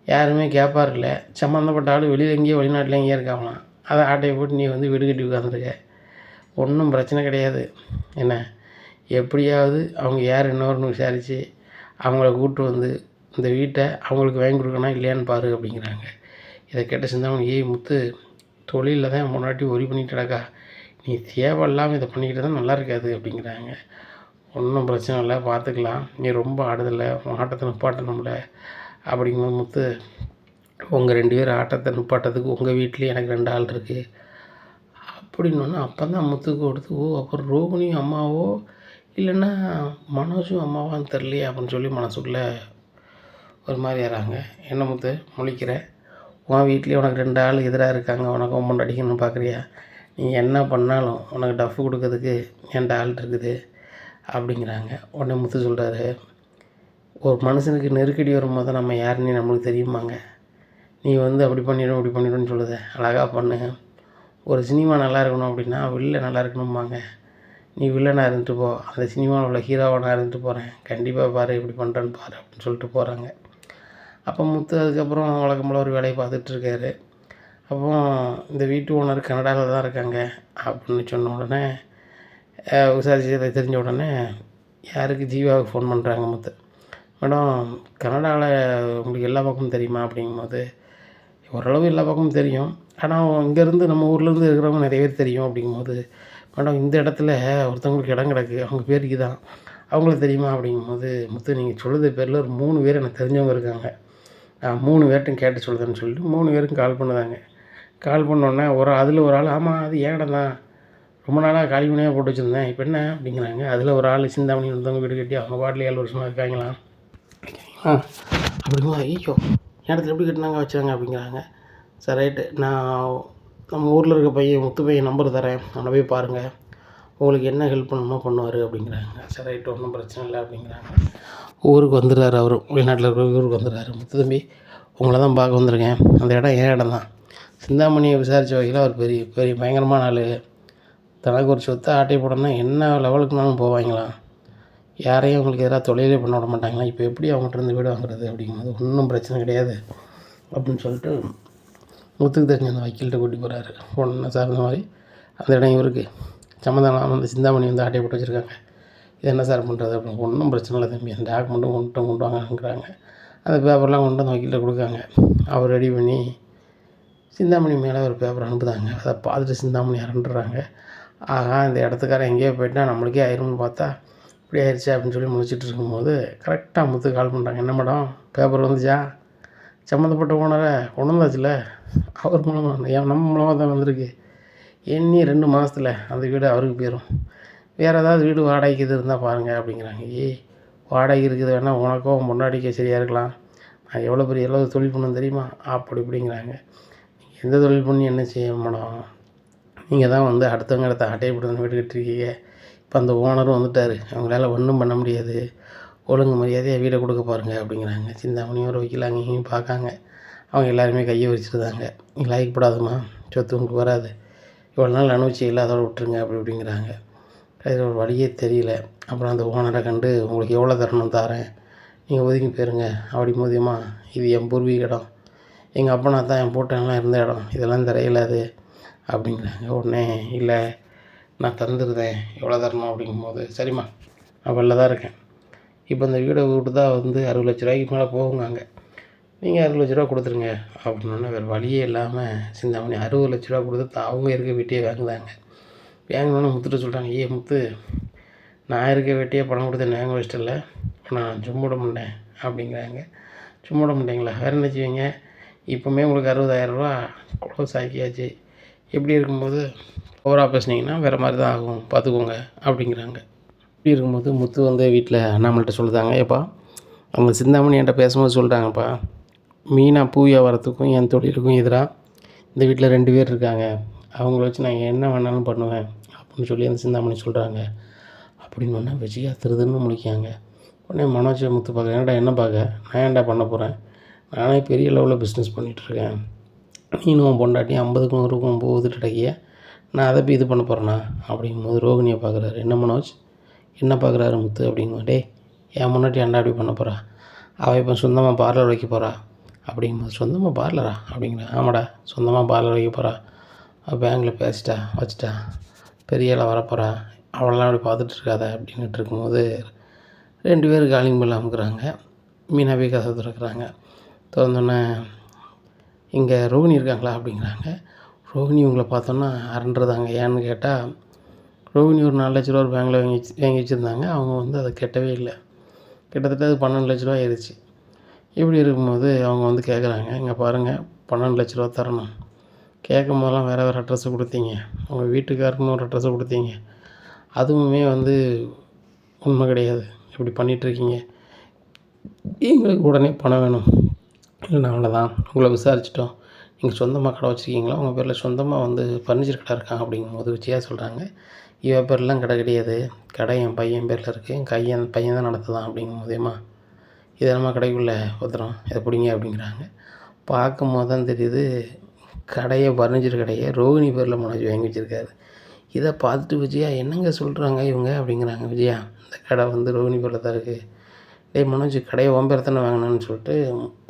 யாருமே கேட்பார்ல, சம்மந்தப்பட்ட ஆள் வெளியில் எங்கேயோ வெளிநாட்டில் எங்கேயோ இருக்காங்களாம். அதை ஆட்டையை போட்டு நீ வந்து வீடு கட்டி உட்காந்துருக்க, ஒன்றும் பிரச்சனை கிடையாது. என்ன எப்படியாவது அவங்க யார் என்னவர்னு விசாரித்து அவங்கள கூப்பிட்டு வந்து இந்த வீட்டை அவங்களுக்கு வாங்கி கொடுக்கணும் இல்லையான்னு பாரு அப்படிங்கிறாங்க. இதை கேட்ட சிந்தாமணி, ஏய் முத்து, தொழிலில் தான் முன்னாடி ஒரி பண்ணிட்டுடாக்கா, நீ தேவையில்லாமல் இதை பண்ணிக்கிட்டு தான் நல்லா இருக்காது அப்படிங்கிறாங்க. ஒன்றும் பிரச்சனை இல்லை, பார்த்துக்கலாம், நீ ரொம்ப ஆடுதலை, ஆட்டத்தை நிப்பாட்டணும்ல அப்படிங்கும்போது முத்து, உங்கள் 2 பேர் ஆட்டத்தை நிப்பாட்டத்துக்கு உங்கள் வீட்லேயே எனக்கு 2 ஆள் இருக்குது அப்படின்னோன்னா அப்போ தான் முத்துக்கு கொடுத்து, ஓ அப்புறம் ரோகிணியும் அம்மாவோ இல்லைன்னா மனோஜும் அம்மாவான்னு தெரியலையே அப்படின்னு சொல்லி மனசுக்குள்ளே ஒரு மாதிரி ஏறாங்க. என்ன முத்து முழிக்கிற, உன் வீட்லேயே உனக்கு 2 ஆள் எதிராக இருக்காங்க, உனக்கு ஒம்பன் அடிக்கணும்னு பார்க்குறியா, நீ என்ன பண்ணாலும் உனக்கு டஃப் கொடுக்கறதுக்கு என்கிட்ட ஆள் இருக்குது அப்படிங்கிறாங்க. உடனே முத்து சொல்கிறாரு, ஒரு மனுஷனுக்கு நெருக்கடி வரும்போது நம்ம யாருன்னு நம்மளுக்கு தெரியுமாங்க, நீ வந்து அப்படி பண்ணிடும் இப்படி பண்ணிடும்னு சொல்லுத, அழகாக பண்ணு, ஒரு சினிமா நல்லா இருக்கணும் அப்படின்னா வில்ல நல்லா இருக்கணும்பாங்க, நீ வில்லனாக இருந்துட்டு போ, அந்த சினிமாவில் உள்ள ஹீரோவாக நான் இருந்துட்டு போகிறேன், கண்டிப்பாக பாரு இப்படி பண்ணுறேன்னு பாரு அப்படின்னு சொல்லிட்டு போகிறாங்க. அப்போ முத்து அதுக்கப்புறம் வழக்கம் போல் ஒரு வேலையை பார்த்துட்ருக்காரு. அப்போ இந்த வீட்டு ஓனர் கனடாவில் தான் இருக்காங்க அப்படின்னு சொன்ன உடனே விசாரிச்சு தெரிஞ்ச உடனே யாருக்கு, ஜீவாவுக்கு ஃபோன் பண்ணுறாங்க முத்து. மேடம், கனடாவில் உங்களுக்கு எல்லா பக்கமும் தெரியுமா அப்படிங்கும்போது, ஓரளவு எல்லா பக்கமும் தெரியும், ஆனால் இங்கேருந்து நம்ம ஊர்லேருந்து இருக்கிறவங்க நிறைய பேர் தெரியும் அப்படிங்கும்போது, மேடம் இந்த இடத்துல ஒருத்தவங்களுக்கு இடம் கிடக்கு, அவங்க பேருக்கு தான், அவங்களுக்கு தெரியுமா அப்படிங்கும்போது, முத்து நீங்கள் சொல்லுற பேரில் ஒரு 3 பேர் எனக்கு தெரிஞ்சவங்க இருக்காங்க, நான் 3 பேர்ட்டும் கேட்டு சொல்லுறேன்னு சொல்லிட்டு 3 பேருக்கும் கால் பண்ணுதாங்க. கால் பண்ணோன்னே அதில் ஒரு ஆள், ஆமாம் அது ஏன் இடம் தான், ரொம்ப நாளாக காலி பண்ணியாக போட்டு வச்சுருந்தேன், இப்போ என்ன அப்படிங்கிறாங்க. அதில் ஒரு ஆள் சிந்தாமணி இருந்தவங்க வீடு கட்டி அவங்க பாட்டில் 7 வருஷமாக இருக்காங்களாம் அப்படிங்களா, ஐயோ இடத்துல எப்படி கட்டினாங்க வச்சாங்க அப்படிங்கிறாங்க. சரி ரைட்டு, நான் நம்ம ஊரில் இருக்க பையன் முத்து பையன் நம்பர் தரேன், அவனை போய் பாருங்கள், உங்களுக்கு என்ன ஹெல்ப் பண்ணணுமோ பண்ணுவார் அப்படிங்கிறாங்க. சரி ரைட்டு, ஒன்றும் பிரச்சனை இல்லை அப்படிங்கிறாங்க. ஊருக்கு வந்துடுறாரு, அவரும் வெளிநாட்டில் இருக்கிற ஊருக்கு வந்துடுறாரு. முத்து தம்பி உங்களை தான் பார்க்க வந்திருக்கேன், அந்த இடம் ஏன் இடம் தான், சிந்தாமணியை விசாரித்த வகையில் அவர் பெரிய பயங்கரமான ஆள், தனக்கு ஒரு சொத்தை ஆட்டை போடணும்னா என்ன லெவலுக்குனாலும் போவாங்களாம். யாரையும் அவங்களுக்கு எதிராக தொழிலே பண்ண விட மாட்டாங்களாம். இப்போ எப்படி அவங்ககிட்ட இருந்து வீடு வாங்குறது அப்படிங்கும்போது ஒன்றும் பிரச்சனை கிடையாது அப்படின்னு சொல்லிட்டு முத்துக்கு தெரிஞ்ச அந்த வக்கீல்கிட்ட கூட்டி போகிறாரு. ஒன்று சார்ந்த மாதிரி அந்த இடம் இவருக்கு சம்மந்தம் வந்து சிந்தாமணி வந்து ஆட்டையை போட்டு வச்சுருக்காங்க. இது என்ன சார் பண்ணுறது அப்படின்னு. ஒன்றும் பிரச்சனை இல்லை தம்பி, அந்த டாக்குமெண்ட்டும் கொண்டு வாங்கங்கிறாங்க. அந்த பேப்பர்லாம் கொண்டு வந்து வக்கீல்கிட்ட கொடுக்காங்க. அவர் ரெடி பண்ணி சிந்தாமணி மேலே ஒரு பேப்பர் அனுப்புதாங்க. அதை பார்த்துட்டு சிந்தாமணி அரண்டுறாங்க. ஆகா, இந்த இடத்துக்காரன் எங்கேயோ போயிட்டா நம்மளுக்கே ஆயிரும்னு பார்த்தா இப்படி ஆயிடுச்சு அப்படின்னு சொல்லி முடிச்சுட்டு இருக்கும்போது கரெக்டாக முத்து கால் பண்ணுறாங்க. என்ன மேடம், பேப்பர் வந்துச்சா? சம்மந்தப்பட்ட ஓனரை கொண்டு வந்தாச்சுல, அவர் மூலமாக நம்ம மூலமாக தான் வந்திருக்கு. எண்ணி 2 மாதத்தில் அந்த வீடு அவருக்கு போயிடும். வேறு ஏதாவது வீடு வாடகைக்கு இது இருந்தால் பாருங்கள் அப்படிங்கிறாங்க. வாடகை இருக்குது வேணால் உனக்கோ முன்னாடிக்கே சரியாக இருக்கலாம். நான் எவ்வளோ பெரிய எவ்வளோ தொழில் பண்ணணும் தெரியுமா அப்படி இப்படிங்கிறாங்க. நீங்கள் எந்த தொழில் பண்ணி என்ன செய்ய மேடம், நீங்கள் தான் வந்து அடுத்தவங்க இடத்த ஆட்டையை போட்டு வீடு கட்டிருக்கீங்க. இப்போ அந்த ஓனரும் வந்துட்டார், அவங்களால ஒன்றும் பண்ண முடியாது. ஒழுங்கு மரியாதையாக வீடை கொடுக்க பாருங்கள் அப்படிங்கிறாங்க. சிந்தாமணியும் ஒரு வக்கீல் அங்கேயும் பார்க்காங்க. அவங்க எல்லாருமே கையை வச்சுருந்தாங்க. நீங்கள் லாய்க்கப்படாதுமா, சொத்து உங்களுக்கு வராது, இவ்வளோ நாள் அனுபவிச்சிங்களா, அதோட விட்டுருங்க அப்படி இப்படிங்கிறாங்க. அதில் ஒரு வழியே தெரியல. அப்புறம் அந்த ஓனரை கண்டு உங்களுக்கு எவ்வளோ தரணும் தாரேன், நீங்கள் ஒதுங்கி போயிருங்க அப்படி மூலியமா, இது என் பூர்வீக இடம், எங்கள் அப்பனா தான் என் போட்டெல்லாம் இருந்த இடம், இதெல்லாம் தரையில்லாது அப்படிங்கிறாங்க. உடனே இல்லை நான் தந்துருந்தேன், எவ்வளோ தரணும் அப்படிங்கும்போது சரிம்மா நான் வெளில தான் இருக்கேன், இப்போ இந்த வீடை விட்டு தான் வந்து 60 லட்ச ரூபாய்க்கு மேலே போகுங்க, நீங்கள் 60 லட்ச ரூபா கொடுத்துருங்க அப்படின்னோடனே வேறு வழியே இல்லாமல் சிந்தாமணி 60 லட்ச ரூபா கொடுத்து அவங்க இருக்க வீட்டையே வாங்குதாங்க. வாங்கினோன்னு முத்துட்டு சொல்கிறாங்க, முத்து, நான் இருக்க வீட்டையே பணம் கொடுத்து வாங்க வச்சிட்டு இல்லை, நான் சும்மிட மாட்டேன் அப்படிங்கிறாங்க. சும்மிட மாட்டேங்களா, வேறு என்ன செய்வீங்க, இப்போவுமே உங்களுக்கு 60,000 ரூபா க்ளோஸ் ஆக்கியாச்சு, இப்படி இருக்கும்போது ஓவராக பேசுனீங்கன்னா வேறு மாதிரி தான் ஆகும் பார்த்துக்கோங்க அப்படிங்கிறாங்க. இப்படி இருக்கும்போது முத்து வந்து வீட்டில் அண்ணாமலைகிட்ட சொல்லுதாங்க, ஏப்பா அவங்க சிந்தாமணி என்கிட்ட பேசும்போது சொல்லிட்டாங்கப்பா, மீனா பூ வியாபாரத்துக்கும் என் தொழிலுக்கும் எதிராக இந்த வீட்டில் 2 பேர் இருக்காங்க, அவங்கள வச்சு நான் என்ன வேணாலும் பண்ணுவேன் அப்படின்னு சொல்லி அந்த சிந்தாமணி சொல்கிறாங்க. அப்படின்னு ஒன்றா விஜயா திருதுன்னு முழிக்காங்க. உடனே மனோஜ் முத்து பார்க்க, என்னடா என்ன பார்க்க, நான் ஏன்டா பண்ண போகிறேன், நானே பெரிய லெவலில் பிஸ்னஸ் பண்ணிகிட்ருக்கேன், நீனும் உன் பொண்டாட்டி 50க்கும் 100க்கும் போகுதுட்டு கிடைக்கிய, நான் அதை போய் இது பண்ண போகிறேண்ணா அப்படிங்கும்போது ரோகிணியை பார்க்குறாரு. என்ன மனோஜ் என்ன பார்க்குறாரு முத்து அப்படிங்கும்போது, டே என் முன்னாடி ஏன்டா அப்படி பண்ண போகிறா, அவள் இப்போ சொந்தமாக பார்லர் வைக்க போகிறா அப்படிங்கும்போது, சொந்தமாக பார்லரா அப்படிங்கிற, ஆமாடா சொந்தமாக பார்லர் வைக்க போகிறா, பேங்கில் பேசிட்டா வச்சுட்டா, பெரிய ஆளாக வரப்போகிறா, அவளெல்லாம் அப்படி பார்த்துட்டு இருக்காத அப்படின்ட்டு இருக்கும்போது 2 பேர் காலிங் பெல் அமுக்குறாங்க. மீனா போய் கதை திறக்கிறாங்க. திறந்தோன்னே, இங்கே ரோகிணி இருக்காங்களா அப்படிங்கிறாங்க. ரோகிணி இவங்களை பார்த்தோன்னா அரண்டுறதாங்க. ஏன்னு கேட்டால், ரோகிணி ஒரு 4 லட்ச ரூபா ஒரு பேங்கில் வாங்கி வச்சுருந்தாங்க. அவங்க வந்து அதை கட்டவே இல்லை. கிட்டத்தட்ட அது 12 லட்ச ரூபா ஆயிடுச்சு. இப்படி இருக்கும்போது அவங்க வந்து கேட்குறாங்க, இங்கே பாருங்கள் 12 லட்ச ரூபா தரணும், கேட்கும் போதெல்லாம் வேறு அட்ரஸை கொடுத்தீங்க, உங்கள் வீட்டுக்காருக்குன்னு ஒரு அட்ரஸை கொடுத்தீங்க, அதுவுமே வந்து உண்மை கிடையாது, இப்படி பண்ணிகிட்ருக்கீங்க, எங்களுக்கு உடனே பணம் வேணும், இல்லைன்னா அவ்வளோதான், உங்களை விசாரிச்சிட்டோம், நீங்கள் சொந்தமாக கடை வச்சுருக்கீங்களா, உங்கள் பேரில் சொந்தமாக வந்து ஃபர்னிச்சர் கடை இருக்காங்க அப்படிங்கும்போது விஜயா சொல்கிறாங்க, இவன் பேர்லாம் கடை கிடையாது, கடை என் பையன் பேரில் இருக்குது, என் பையன் தான் நடத்துதான் அப்படிங்கும்போதேம்மா, இதை நம்ம கடைக்குள்ளே பத்திரம் இதை பிடிங்க அப்படிங்கிறாங்க. பார்க்கும்போது தான் தெரியுது, கடையை ஃபர்னிச்சர் கடையை ரோகிணி பேரில் மனோஜ் வாங்கி வச்சுருக்காரு. இதை பார்த்துட்டு விஜயா, என்னங்க சொல்கிறாங்க இவங்க அப்படிங்கிறாங்க. விஜயா, இந்த கடை வந்து ரோகிணி பேரில் தான் இருக்குது, டேய் மனோஜ் கடையை உன் பேர் தானே வாங்கினான்னு சொல்லிட்டு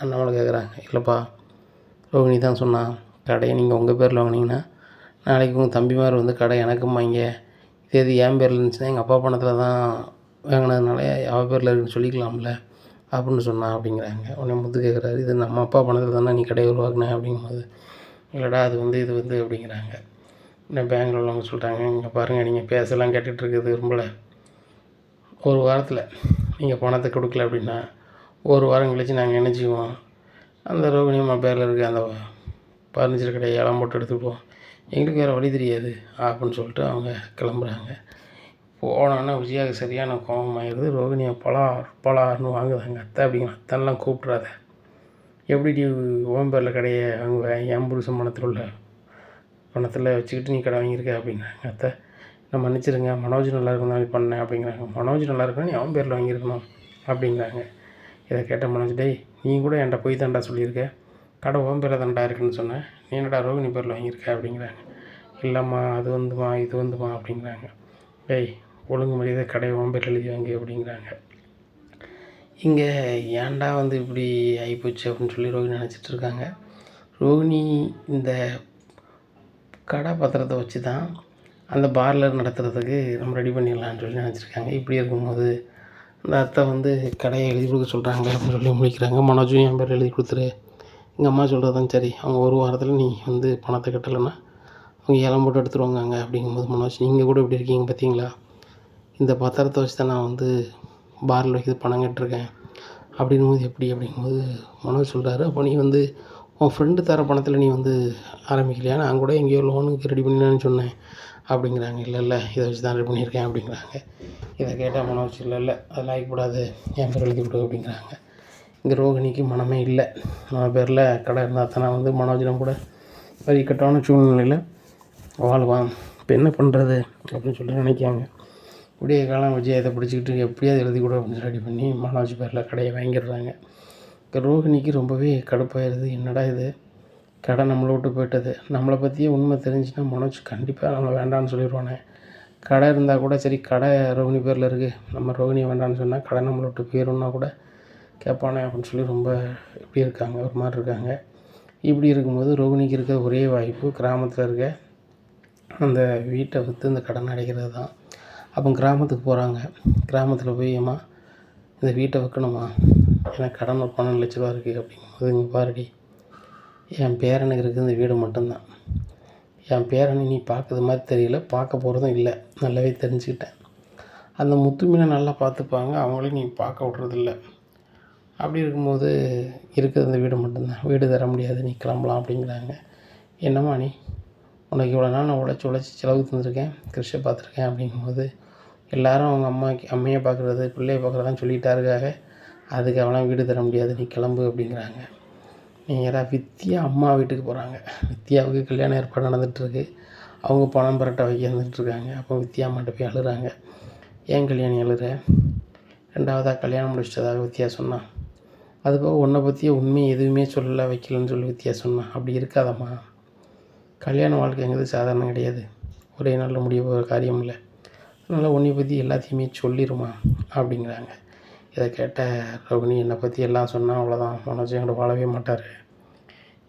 அண்ணாமலை கேட்குறாங்க. இல்லைப்பா, ரோகிணி தான் சொன்னான், கடையை நீங்கள் உங்கள் பேரில் வாங்கினீங்கன்னா நாளைக்கு உங்கள் தம்பிமார் வந்து கடை எனக்கும் வாங்க, இதே இது என் பேரில் இருந்துச்சுன்னா எங்கள் அப்பா பணத்தில் தான் வாங்கினதுனால அவள் பேரில் இருக்குன்னு சொல்லிக்கலாம்ல அப்படின்னு சொன்னான் அப்படிங்கிறாங்க. உடனே முத்து கேட்குறாரு, இது நம்ம அப்பா பணத்தில் தானே நீ கடையை உருவாக்குனேன் அப்படிங்கும்போது, இல்லைடா அது வந்து இது வந்து அப்படிங்கிறாங்க. இன்னும் பேங்கில் உள்ளவங்க சொல்கிறாங்க, இங்கே பாருங்கள் நீங்கள் பேசலாம் கேட்டுட்ருக்குது விரும்பல, ஒரு வாரத்தில் நீங்கள் பணத்தை கொடுக்கல அப்படின்னா 1 வாரம் கழித்து நாங்கள் என்ன செய்வோம், அந்த ரோகிணி அம்மா பேரில் இருக்க அந்த ஃபர்னிச்சர் கடையை இடம் போட்டு எடுத்துக்கிடுவோம், எங்களுக்கு வேறு வழி தெரியாது அப்படின்னு சொல்லிட்டு அவங்க கிளம்புறாங்க. போனோன்னா விஜயாவுக்கு சரியான கோபமாகிடுது. ரோகிணியை பலார்னு வாங்குதாங்க. அத்தை அப்படிங்கிற, அத்தெல்லாம் கூப்பிட்றாத, எப்படி நீ ஓம் பேரில் கடையை வாங்குவேன், என் புருஷன் பணத்தில் உள்ள பணத்தில் வச்சுக்கிட்டு நீ கடை வாங்கியிருக்க அப்படிங்கிறாங்க. அத்தை நான் மன்னிச்சிருங்க, மனோஜ் நல்லா இருக்கும் தான் பண்ணேன் அப்படிங்கிறாங்க. மனோஜ் நல்லா இருக்கணும், நீ அவன் பேரில் வாங்கியிருக்கணும் அப்படிங்கிறாங்க. இதை கேட்ட மனோஜ், டேய் நீ கூட என்கிட்ட போய் தாண்டா சொல்லியிருக்க, கடை ஓம் பேரில் தாண்டா இருக்குன்னு சொன்னேன், நீ என்னடா ரோகிணி பேரில் வாங்கியிருக்க அப்படிங்கிறாங்க. இல்லைம்மா அது வந்துமா இது வந்துமா அப்படிங்கிறாங்க. டேய் ஒழுங்கு மரியாதை கடையை உன் பேர் எழுதி வாங்க அப்படிங்கிறாங்க. இங்கே ஏன்டா வந்து இப்படி ஆகிப்போச்சு அப்படின்னு சொல்லி ரோகிணி நினச்சிட்டு இருக்காங்க. ரோகிணி இந்த கடை பத்திரத்தை வச்சு தான் அந்த பார்லர் நடத்துகிறதுக்கு நம்ம ரெடி பண்ணிடலான்னு சொல்லி நினச்சிருக்காங்க. இப்படி இருக்கும்போது அந்த அத்தை வந்து கடையை எழுதி கொடுக்க சொல்கிறாங்க அப்படின்னு சொல்லி முடிக்கிறாங்க. மனோஜும் என் பேர் எழுதி கொடுத்துரு, எங்கள் அம்மா சொல்கிறது தான் சரி, அவங்க ஒரு வாரத்தில் நீ வந்து பணத்தை கட்டலைன்னா அவங்க ஏலம் போட்டு எடுத்துருவாங்க அப்படிங்கும்போது மனோஜ் நீங்கள் கூட இப்படி இருக்கீங்க பார்த்தீங்களா, இந்த பத்திரத்தை வச்சு தான் நான் வந்து பாரில் வைக்கிறது பணம் கட்டிருக்கேன் அப்படிங்கும்போது எப்படி அப்படிங்கும்போது மனோஜ் சொல்கிறாரு. அப்போ நீ வந்து உன் ஃப்ரெண்டு தர பணத்தில் நீ வந்து ஆரம்பிக்கலையா, நான் கூட எங்கேயோ லோனுக்கு ரெடி பண்ணினேன்னு சொன்னேன் அப்படிங்கிறாங்க. இல்லை இதை வச்சு தான் ரெடி பண்ணியிருக்கேன் அப்படிங்கிறாங்க. இதை கேட்டால் மனோஜ் இல்லை அதெல்லாம் ஆகிக்கூடாது, என் பேர் எழுதி கொடு அப்படிங்கிறாங்க. இங்கே ரோகிணிக்கு மனமே இல்லை. நம்ம பேரில் கடை இருந்தால் தானே வந்து மனோஜிடம் கூட வரி கட்டான சூழ்நிலையில் வாழ்வான், இப்போ என்ன பண்ணுறது அப்படின்னு சொல்லி நினைக்காங்க. விடிய காலம் விஜய் இதை பிடிச்சிக்கிட்டு எப்படியாவது எழுதி கொடு அப்படின்னு ரெடி பண்ணி மனோஜ் பேரில் கடையை வாங்கிடுறாங்க. இப்போ ரோகிணிக்கு ரொம்பவே கடுப்பாயிருது. என்னடா இது, கடை நம்மளை விட்டு போயிட்டது, நம்மளை பற்றியே உண்மை தெரிஞ்சுன்னா மனோஜ் கண்டிப்பாக நம்மளை வேண்டான்னு சொல்லிடுவானே. கடை இருந்தால் கூட சரி, கடை ரோகிணி பேரில் இருக்குது, நம்ம ரோகிணியை வேண்டான்னு சொன்னால் கடை நம்மளை விட்டு போயிடும்னா கூட கேட்பானே அப்படின்னு சொல்லி ரொம்ப இப்படி இருக்காங்க, ஒரு மாதிரி இருக்காங்க. இப்படி இருக்கும்போது ரோகிணிக்கு இருக்க ஒரே வாய்ப்பு கிராமத்தில் இருக்க அந்த வீட்டை விற்று இந்த கடன் அடைக்கிறது தான். அப்போ கிராமத்துக்கு போகிறாங்க. கிராமத்தில் போய் ஏம்மா இந்த வீட்டை விற்கணுமா, எனக்கு கடன் ஒரு 12 லட்ச ரூபா இருக்குது அப்படிங்கும்போது, இங்கே பாருடி, என் பேரனுக்கு இருக்குது இந்த வீடு மட்டும்தான், என் பேரனை நீ பார்க்குறது மாதிரி தெரியல, பார்க்க போகிறதும் இல்லை, நல்லாவே தெரிஞ்சுக்கிட்டேன். அந்த முத்து மீனை நல்லா பார்த்துப்பாங்க, அவங்களையும் நீ பார்க்க விட்றதில்ல. அப்படி இருக்கும்போது இருக்கிறது அந்த வீடு மட்டும்தான், வீடு தர முடியாது, நீ கிளம்பலாம் அப்படிங்கிறாங்க. என்னம்மா நீ, உனக்கு இவ்வளோ நாள் நான் உழைச்சி செலவு தந்துருக்கேன், கிருஷை பார்த்துருக்கேன் அப்படிங்கும்போது எல்லோரும் அவங்க அம்மையை பார்க்குறது பிள்ளையை பார்க்குறதான் சொல்லிகிட்டா இருக்காங்க, அதுக்கு அவனால் வீடு தர முடியாது, நீ கிளம்பு அப்படிங்கிறாங்க. நேராக வித்யா அம்மா வீட்டுக்கு போகிறாங்க. வித்யாவுக்கு கல்யாணம் ஏற்பாடு நடந்துகிட்ருக்கு. அவங்க பணம் பரட்ட வைக்க வந்துட்டுருக்காங்க. அப்போ வித்யா அம்மாட்ட போய் அழுகிறாங்க. ஏன் கல்யாணம் அழுகிற, 2வதாக கல்யாணம் முடிச்சிட்டதாக வித்யா சொன்னான், அதுபோக உன்னை பற்றிய உண்மையை எதுவுமே சொல்லலை வைக்கலன்னு சொல்லி வித்யா சொன்னான். அப்படி இருக்காதம்மா, கல்யாண வாழ்க்கைங்கிறது சாதாரணம் கிடையாது, ஒரே நாளில் முடிய போகிற காரியம் இல்லை, அதனால் உன்னை பற்றி எல்லாத்தையுமே சொல்லிடுமா அப்படிங்கிறாங்க. இதை கேட்ட ரோகிணி, என்னை பற்றி எல்லாம் சொன்னால் அவ்வளோதான், மனோஜ் என்கிட்ட வாழவே மாட்டார்,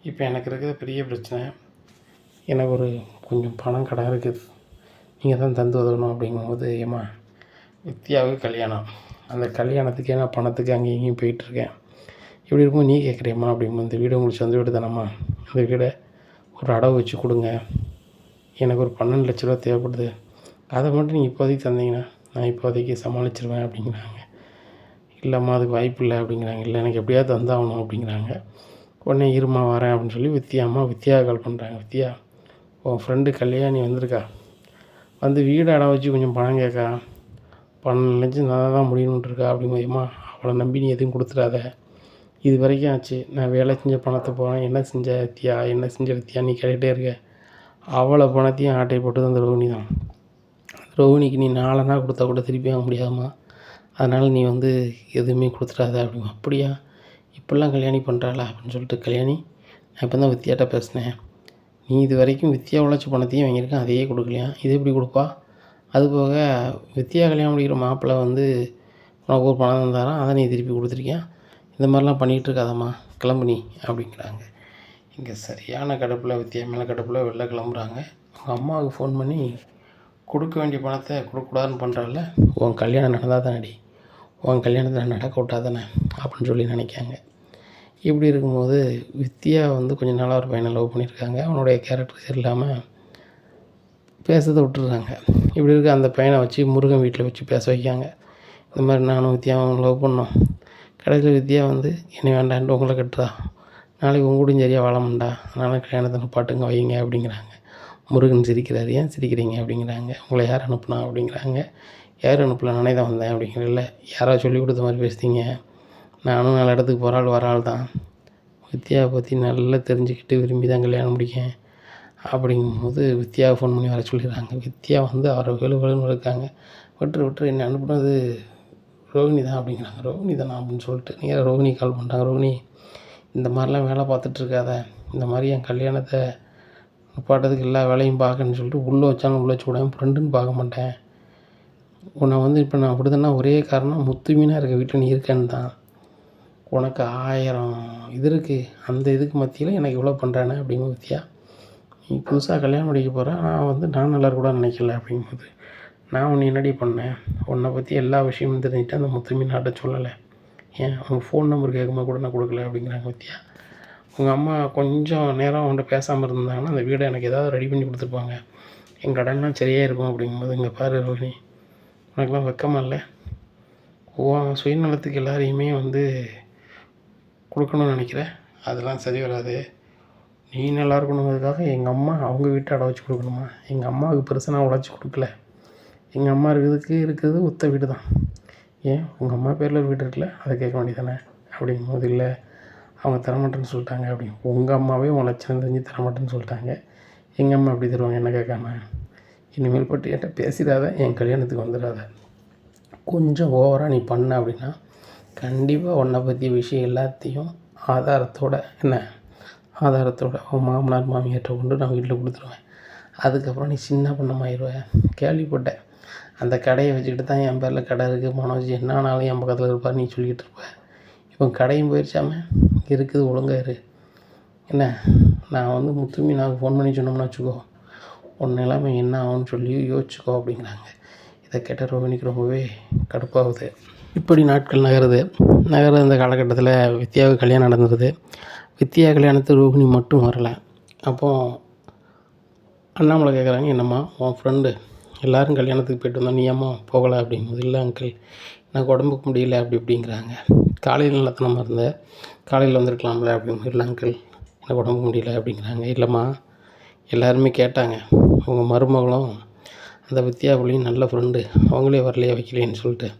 இப்போ எனக்கு இருக்கிற பெரிய பிரச்சனை, எனக்கு ஒரு கொஞ்சம் பணம் கடன் இருக்குது, நீங்கள் தான் தந்து உதவணும் அப்படிங்கும்போது, ஏம்மா வித்யாவுக்கு கல்யாணம், அந்த கல்யாணத்துக்கே நான் பணத்துக்கு அங்கேயும் இங்கேயும் போயிட்டுருக்கேன், இப்படி இருக்கும்போது நீ கேட்குறியம்மா அப்படிங்கும்போது, இந்த வீடு உங்களுக்கு சொந்த வீடு தானம்மா, இந்த வீடை ஒரு அடவு வச்சு கொடுங்க, எனக்கு ஒரு 12 லட்ச ரூபா தேவைப்படுது, அதை மட்டும் நீங்கள் இப்போதைக்கு தந்தீங்கன்னா நான் இப்போதைக்கு சமாளிச்சிருவேன் அப்படிங்கிறாங்க. இல்லைம்மா அதுக்கு வாய்ப்பு இல்லை அப்படிங்கிறாங்க. இல்லை எனக்கு எப்படியாவது தந்தாகணும் அப்படிங்கிறாங்க. உடனே இருமா வரேன் அப்படின்னு சொல்லி வித்யா கால் பண்ணுறாங்க. வித்யா, உன் ஃப்ரெண்டு கல்யாணி வந்திருக்கா, வந்து வீடு அடை வச்சு கொஞ்சம் பணம் கேட்கா, 12 லட்சம் நல்லா தான் முடியணுன்ட்டு இருக்கா அப்படிங்கும்போதுமா, அவளை நம்பி நீ எதுவும் கொடுத்துடாத, இது வரைக்கும் ஆச்சு, நான் வேலை செஞ்ச பணத்தை போகிறேன், என்ன செஞ்ச வித்யா நீ கேட்டுகிட்டே இருக்க, அவளை பணத்தையும் ஆட்டை போட்டு அந்த ரோகிணி தான், ரோகிணிக்கு நீ 4 நாள் கொடுத்தா கூட திருப்பி வாங்க முடியாதும்மா, அதனால் நீ வந்து எதுவுமே கொடுத்துடாத அப்படிங்க. அப்படியா, இப்படிலாம் கல்யாணி பண்ணுறாளா அப்படின்னு சொல்லிட்டு, கல்யாணி நான் இப்போ தான் வித்யாட்ட பேசினேன், நீ இது வரைக்கும் வித்யா உழைச்சி பணத்தையும் வாங்கியிருக்கேன், அதையே கொடுக்கலையா, இது எப்படி கொடுப்பா, அதுபோக வித்யா கல்யாணம் முடிக்கிற மாப்பிள்ளை வந்து உனக்கு ஒரு பணம் தந்தாராம், அதை நீ திருப்பி கொடுத்துருக்கியா, இந்த மாதிரிலாம் பண்ணிகிட்டு இருக்காதம்மா, கிளம்பு நீ அப்படிங்கிறாங்க. இங்கே சரியான கடுப்பில் வித்யா மேலே கடுப்பில் வெளில கிளம்புறாங்க. அவங்க அம்மாவுக்கு ஃபோன் பண்ணி, கொடுக்க வேண்டிய பணத்தை கொடுக்கக்கூடாதுன்னு பண்ணுறால, உன் கல்யாணம் நடந்தால் தானடி, உன் கல்யாணத்தை நடக்க விட்டா தானே அப்படின்னு சொல்லி நினைக்காங்க. இப்படி இருக்கும்போது வித்யா வந்து கொஞ்ச நாளாக ஒரு பையனை லவ் பண்ணியிருக்காங்க, அவனுடைய கேரக்டர் சரியில்லாமல் பேசுறதை விட்டுறாங்க. இப்படி இருக்க அந்த பையனை வச்சு முருகன் வீட்டில் வச்சு பேச வைக்காங்க. இந்த மாதிரி நானும் வித்யாவும் லவ் பண்ணோம், கடைசியில் வித்யா வந்து என்னை வேண்டான்ட்டு உங்களை கட்டுறா, நாளைக்கு உங்க கூடயும் சரியாக வாழ மாட்டா, அதனால் கல்யாணத்தை நிப்பாட்டுங்க வைங்க அப்படிங்கிறாங்க. முருகன் சிரிக்கிறார். ஏன் சிரிக்கிறீங்க அப்படிங்கிறாங்க. உங்களை யார் அனுப்புனா அப்படிங்கிறாங்க. யார் அனுப்பல, நானே தான் வந்தேன் அப்படிங்கிறதில்ல, யாராவது சொல்லி கொடுத்த மாதிரி பேசுகிறீங்க, நானும் நல்ல இடத்துக்கு போகிற ஆள் வர ஆள் தான், வித்யாவை பற்றி நல்லா தெரிஞ்சுக்கிட்டு விரும்பி தான் கல்யாணம் முடிக்கேன் அப்படிங்கும்போது வித்யாவை ஃபோன் பண்ணி வர சொல்லிடுறாங்க. வித்யா வந்து அவரை வெளுன்னு இருக்காங்க. விட்டுரு என்னை அனுப்புனது ரோகிணி தான் அப்படிங்கிறாங்க. ரோகிணி தானா அப்படின்னு சொல்லிட்டு நேராக ரோகிணி கால் பண்ணுறாங்க. ரோகிணி, இந்த மாதிரிலாம் வேலை பார்த்துட்ருக்காத, இந்த மாதிரி என் கல்யாணத்தை பாட்டத்துக்கு எல்லா வேலையும் பார்க்கன்னு சொல்லிட்டு உள்ளே வச்சாலும் உள்ளே வச்சு விடாமல் ஃப்ரெண்டுன்னு பார்க்க மாட்டேன். உன்னை வந்து இப்போ நான் விடுதேன்னா ஒரே காரணம் முத்து மீனாக இருக்க வீட்டில் நீ இருக்கேன்னு தான். உனக்கு 1000 இது இருக்குது, அந்த இதுக்கு மத்தியில் எனக்கு இவ்வளோ பண்ணுறானே அப்படிங்கும் பற்றியா. நீ புதுசாக கல்யாணம் பண்ணிக்க போகிற, நான் வந்து நான் நல்லா கூட நினைக்கல அப்படிங்கும்போது நான் உன்னை என்னடி பண்ணேன், உன்னை பற்றி எல்லா விஷயமும் தெரிஞ்சுட்டு அந்த முத்து மீனாட்ட சொல்லலை. ஏன் உங்கள் ஃபோன் நம்பர் கேட்கும்போது கூட நான் கொடுக்கல அப்படிங்கிறாங்க பற்றியா. உங்கள் அம்மா கொஞ்சம் நேரம் அவன்கிட்ட பேசாமல் இருந்தாங்கன்னா அந்த வீடை எனக்கு ஏதாவது ரெடி பண்ணி கொடுத்துருப்பாங்க, என் கடன்லாம் சரியாக இருக்கும் அப்படிங்கும்போது இங்கே பாரு ரோஹினி, உனக்குலாம் வெக்கமாக இல்லை. சுயநலத்துக்கு எல்லாரையுமே வந்து கொடுக்கணும்னு நினைக்கிறேன், அதெல்லாம் சரி வராது. நீ நல்லா இருக்கணுங்கிறதுக்காக எங்கள் அம்மா அவங்க வீட்டை அடை வச்சு கொடுக்கணுமா? எங்கள் அம்மாவுக்கு பெருசாக நான் உழைச்சி கொடுக்கல. எங்கள் அம்மா இருக்கிறது ஒத்த வீடு தான். ஏன் உங்கள் அம்மா பேரில் ஒரு வீடு இருக்குல்ல, அதை கேட்க வேண்டியதானே அப்படிங்கும்போது இல்லை அவங்க தரமாட்டேன்னு சொல்லிட்டாங்க அப்படின்னு. உங்கள் அம்மாவே உன் லட்சணம் தெரிஞ்சு தரமாட்டேன்னு சொல்லிட்டாங்க, எங்கள் அம்மா எப்படி தருவாங்க என்ன கேட்காம. இனிமேல் பட்டு என்கிட்ட பேசிடாத, என் கல்யாணத்துக்கு வந்துடாத. கொஞ்சம் ஓவராக நீ பண்ண அப்படின்னா கண்டிப்பாக உன்னை பற்றிய விஷயம் எல்லாத்தையும் ஆதாரத்தோட உன் மாமனார் மாமியார்கிட்ட கொண்டு நான் வீட்டில் கொடுத்துருவேன். அதுக்கப்புறம் நீ சின்ன பொண்ணமாயிருவேன். கேள்விப்பட்டேன், அந்த கடையை வச்சுக்கிட்டு தான் என் பேரில் கடை இருக்குது, மனோஜ் என்ன ஆனாலும் என் பக்கத்தில் இருப்பார் நீ சொல்லிக்கிட்டு இருப்ப. இப்போ கடையும் போயிடுச்சாமல் இருக்குது, ஒழுங்காக இரு. என்ன நான் வந்து முத்து மீனாவுக்கு ஃபோன் பண்ணி சொன்னோம்னு வச்சுக்கோ, உன் நிலைமை என்ன ஆகும்னு சொல்லி யோசிச்சுக்கோ அப்படிங்கிறாங்க. இதை கேட்ட ரோஹினிக்கு ரொம்பவே கடுப்பாகுது. இப்படி நாட்கள் நகருது. இந்த காலகட்டத்தில் வித்யாவுக்கு கல்யாணம் நடந்துருது. வித்யா கல்யாணத்துக்கு ரோஹினி மட்டும் வரலை. அப்போது அண்ணாமலை கேட்குறாங்க, என்னம்மா உன் ஃப்ரெண்டு எல்லோரும் கல்யாணத்துக்கு போய்ட்டு வந்தோம், நீ ஏம்மா போகலை அப்படிங்கும்போது, இல்லை அங்கிள் எனக்கு உடம்புக்கு முடியல அப்படி இப்படிங்கிறாங்க. காலையில் நல்லத்தனமாக இருந்தேன், காலையில் வந்திருக்கலாம்ல அப்படிங்கும்போது, இல்லை அங்கிள் எனக்கு உடம்புக்கு முடியல அப்படிங்கிறாங்க. இல்லைம்மா எல்லாருமே கேட்டாங்க, உங்கள் மருமகளும் அந்த வித்யா பிள்ளையும் நல்ல ஃப்ரெண்டு, அவங்களே வரலையே வைக்கலேன்னு சொல்லிட்டு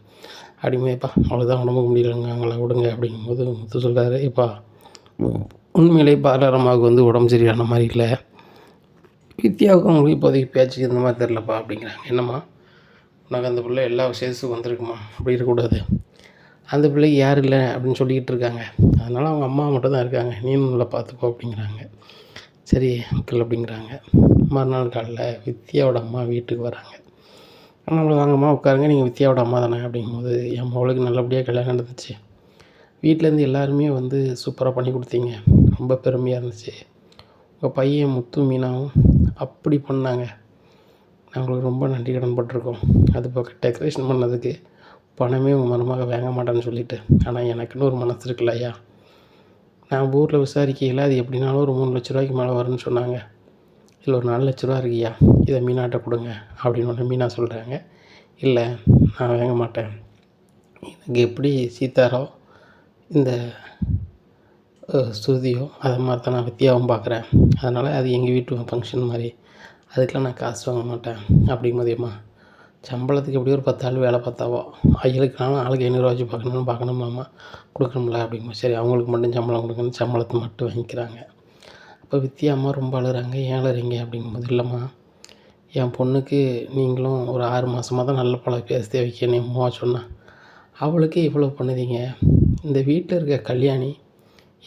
அப்படிமேப்பா அவ்வளோதான் உடம்புக்கு முடியலைங்க அவங்கள விடுங்க அப்படிங்கும்போது முத்து சொல்கிறாரு, இப்பா உண்மையிலே பாலாரமாவுக்கு வந்து உடம்பு சரியான மாதிரி இல்லை, வித்யாவுக்கும் அவங்களுக்கு இப்போதைக்கு பேச்சுக்கு இந்த மாதிரி தெரிலப்பா அப்படிங்கிறாங்க. என்னம்மா உனக்கு அந்த பிள்ளை எல்லா விசேஷத்துக்கும் வந்திருக்குமா, அப்படி இருக்கக்கூடாது, அந்த பிள்ளைக்கு யாரும் இல்லை அப்படின்னு சொல்லிக்கிட்டு இருக்காங்க, அதனால் அவங்க அம்மா மட்டும் தான் இருக்காங்க, நீனும் நல்லா பார்த்துக்கோ அப்படிங்கிறாங்க. சரி அங்கிள் அப்படிங்கிறாங்க. மறுநாள் காலையில் வித்யாவோட அம்மா வீட்டுக்கு வராங்க. நம்மளை வாங்கம்மா உட்காருங்க, நீங்கள் வித்யாவோட அம்மா தானே அப்படிங்கும்போது, என் மகளுக்கு நல்லபடியாக கல்யாணம் நடந்துச்சு, வீட்டிலேருந்து எல்லாருமே வந்து சூப்பராக பண்ணி கொடுத்தீங்க, ரொம்ப பெருமையாக இருந்துச்சு, உங்கள் பையன் முத்து மீனாவும் அப்படி பண்ணாங்க, நாங்களுக்கு ரொம்ப நன்றி கடன் பட்டிருக்கோம், அது போக டெக்கரேஷன் பண்ணதுக்கு பணமே உங்கள் மருமக வாங்க மாட்டேன்னு சொல்லிவிட்டு, ஆனால் எனக்குன்னு ஒரு மனசு இருக்குல்ல ஐயா, நான் ஊரில் விசாரிக்கையில் அது எப்படினாலும் ஒரு 3 லட்ச ரூபாய்க்கு மேலே வரும்னு சொன்னாங்க, இதில் ஒரு 4 லட்ச ரூபா இருக்குய்யா, இதை மீனாட்ட கொடுங்க அப்படின்னு ஒன்று மீனா சொல்கிறாங்க. இல்லை நான் வாங்க மாட்டேன், எனக்கு எப்படி சீதாரோ இந்த ஸ்ருதியோ அதை மாதிரி தான் நான் வித்யாவும் பார்க்குறேன், அதனால் அது எங்கள் வீட்டு ஃபங்க்ஷன் மாதிரி, அதுக்கெலாம் நான் காசு வாங்க மாட்டேன் அப்படிங்கும்போதேம்மா, சம்பளத்துக்கு எப்படியும் ஒரு 10 ஆள் வேலை பார்த்தாவோ, ஆளுக்குனாலும் ஆளுக்கு 500 வச்சு பார்க்கணுமாம்மா, கொடுக்கணும்ல அப்படிங்கும்போது, சரி அவங்களுக்கு மட்டும் சம்பளம் கொடுங்கன்னு சம்பளத்தை மட்டும் வாங்கிக்கிறாங்க. அப்போ வித்யா அம்மா ரொம்ப அழுகிறாங்க, ஏன் அழுறீங்க அப்படிங்கும்போது, இல்லைம்மா என் பொண்ணுக்கு நீங்களும் ஒரு 6 மாதமாக தான் நல்ல பழம் பேசத்தே வைக்கணும் அம்மா சொன்னான், அவளுக்கே இவ்வளோ பண்ணுதீங்க, இந்த வீட்டில் இருக்க கல்யாணி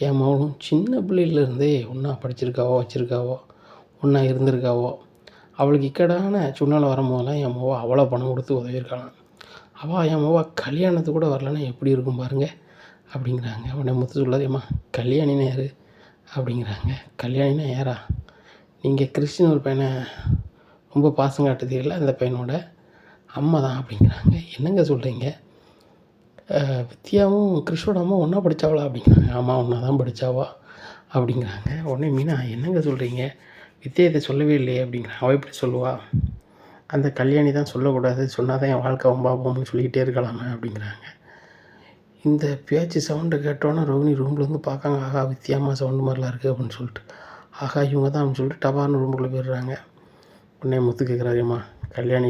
என் மகளும் சின்ன பிள்ளையிலேருந்தே ஒன்றா படிச்சிருக்காவோ வச்சுருக்காவோ ஒன்றா இருந்திருக்காவோ, அவளுக்கு இக்கடான சூழ்நிலை வரும்போதெல்லாம் என் மவ அவ்வளோ பணம் கொடுத்து உதவியிருக்கலாம், அவள் என் மவ கல்யாணத்துக்கு கூட வரலன்னா எப்படி இருக்கும் பாருங்கள் அப்படிங்கிறாங்க. உடனே முத்து சொல்லாது, ஏம்மா கல்யாணினா யார் அப்படிங்கிறாங்க. கல்யாணினா யாரா, நீங்கள் கிறிஸ்டின் ஒரு பையனை ரொம்ப பாசம் காட்டுதீங்களா, அந்த பையனோட அம்மா தான் அப்படிங்கிறாங்க. என்னங்க சொல்கிறீங்க, வித்யாவும் கிறிஷோட அம்மா ஒன்றா படித்தாவளா அப்படிங்கிறாங்க. ஆமாம் ஒன்றா தான் படித்தாவா அப்படிங்கிறாங்க. உடனே மீனா என்னங்க சொல்கிறீங்க, வித்யா இதை சொல்லவே இல்லையே அப்படிங்கிறாங்க. அவள் எப்படி சொல்லுவா, அந்த கல்யாணி தான் சொல்லக்கூடாது, சொன்னால் தான் என் வாழ்க்கை வம்பாகும்னு சொல்லிக்கிட்டே இருக்கலாமே அப்படிங்கிறாங்க. இந்த பேச்சு சவுண்டை கேட்டோன்னே ரோஹினி ரூமில் வந்து பார்க்காங்க, ஆகா வித்யாம்மா சவுண்டு மாதிரிலாம் இருக்குது அப்படின்னு சொல்லிட்டு, ஆகா இவங்க தான் அப்படின்னு சொல்லிட்டு டபார்னு ரூமுக்குள்ளே போயிடுறாங்க. உடனே முத்து கேட்குறாரும்மா, கல்யாணி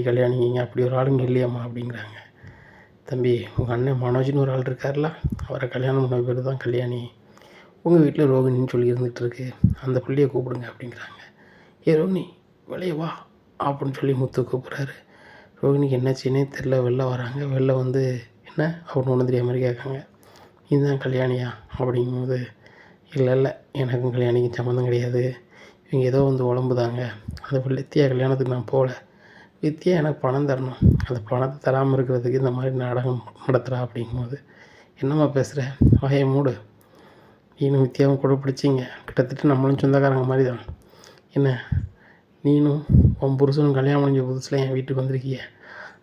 இங்கே அப்படி ஒரு ஆளுங்க இல்லையாம்மா அப்படிங்கிறாங்க. தம்பி உங்கள் அண்ணன் மனோஜ்னு ஒரு ஆள் இருக்கார்ல, அவரை கல்யாணம் பண்ண பேர் தான் கல்யாணி, உங்கள் வீட்டில் ரோகிணின்னு சொல்லி இருந்துகிட்ருக்கு, அந்த பிள்ளையை கூப்பிடுங்க அப்படிங்கிறாங்க. ரோகிணி வெளியே வா அப்படின்னு சொல்லி முத்து கூப்பிட்றாரு. ரோகிணிக்கு என்னாச்சுன்னே தெரில, வெளில வராங்க. வெளில வந்து என்ன அப்படின்னு ஒன்று தெரியாத மாதிரி கேட்காங்க. இதுதான் கல்யாணியா அப்படிங்கும்போது, இல்லை எனக்கும் கல்யாணிக்கும் சம்மந்தம் கிடையாது, இவங்க ஏதோ வந்து உழம்புதாங்க. அந்த வித்தியா கல்யாணத்துக்கு நான் போகல. வித்தியா எனக்கு பணம் தரணும். அந்த பணத்தை தராமல் இருக்கிறதுக்கு இந்த மாதிரி நாடகம் நடத்துகிறா அப்படிங்கும்போது, என்னம்மா பேசுகிற, வாயை மூடு, நீனும் வித்தியாவும் கூட பிடிச்சிங்க, கிட்டத்தட்ட நம்மளும் சொந்தக்காரங்க மாதிரி தான். என்ன, நீனும் உன் புருஷனும் கல்யாணம் முடிஞ்ச புதுசில் என் வீட்டுக்கு வந்திருக்கிய,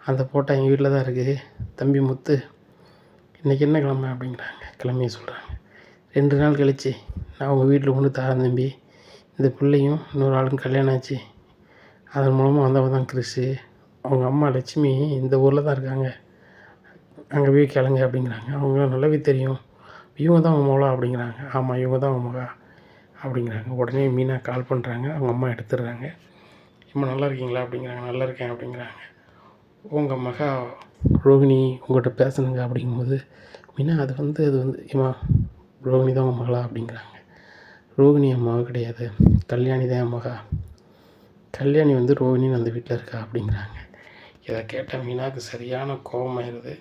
அந்த ஃபோட்டோ எங்கள் வீட்டில் தான் இருக்குது. தம்பி முத்து, இன்றைக்கி என்ன கிழமை அப்படிங்கிறாங்க. கிழமையை சொல்கிறாங்க. 2 நாள் கழிச்சு நான் உங்கள் வீட்டில் கொண்டு தரேன் தம்பி. இந்த பிள்ளையும் இன்னொரு ஆளுக்கும் கல்யாணம் ஆச்சு. அதன் மூலமாக வந்தவங்க தான் கிறிஸு. அவங்க அம்மா லட்சுமி இந்த ஊரில் தான் இருக்காங்க, அங்கே போய் கிளங்க அப்படிங்கிறாங்க. அவங்க நல்லாவே தெரியும், இவங்க தான் அவங்க மகளா அப்படிங்கிறாங்க. ஆமாம், இவங்க தான் அவங்க மகா அப்படிங்கிறாங்க. உடனே மீனா கால் பண்ணுறாங்க. அவங்க அம்மா எடுத்துடுறாங்க. இம்மா நல்லா இருக்கீங்களா அப்படிங்கிறாங்க. நல்லா இருக்கேன் அப்படிங்கிறாங்க. உங்கள் மகா ரோகிணி உங்கள்கிட்ட பேசணுங்க அப்படிங்கும்போது, மீனா அது வந்து இம்மா ரோகிணி தான் உங்கள் மகளா அப்படிங்கிறாங்க. ரோகிணி என் மக கிடையாது, கல்யாணி தான் என் மகா. கல்யாணி வந்து ரோகிணின்னு அந்த வீட்டில் இருக்கா அப்படிங்கிறாங்க. இதை கேட்டால் மீனாவுக்கு சரியான கோபமாயிருது.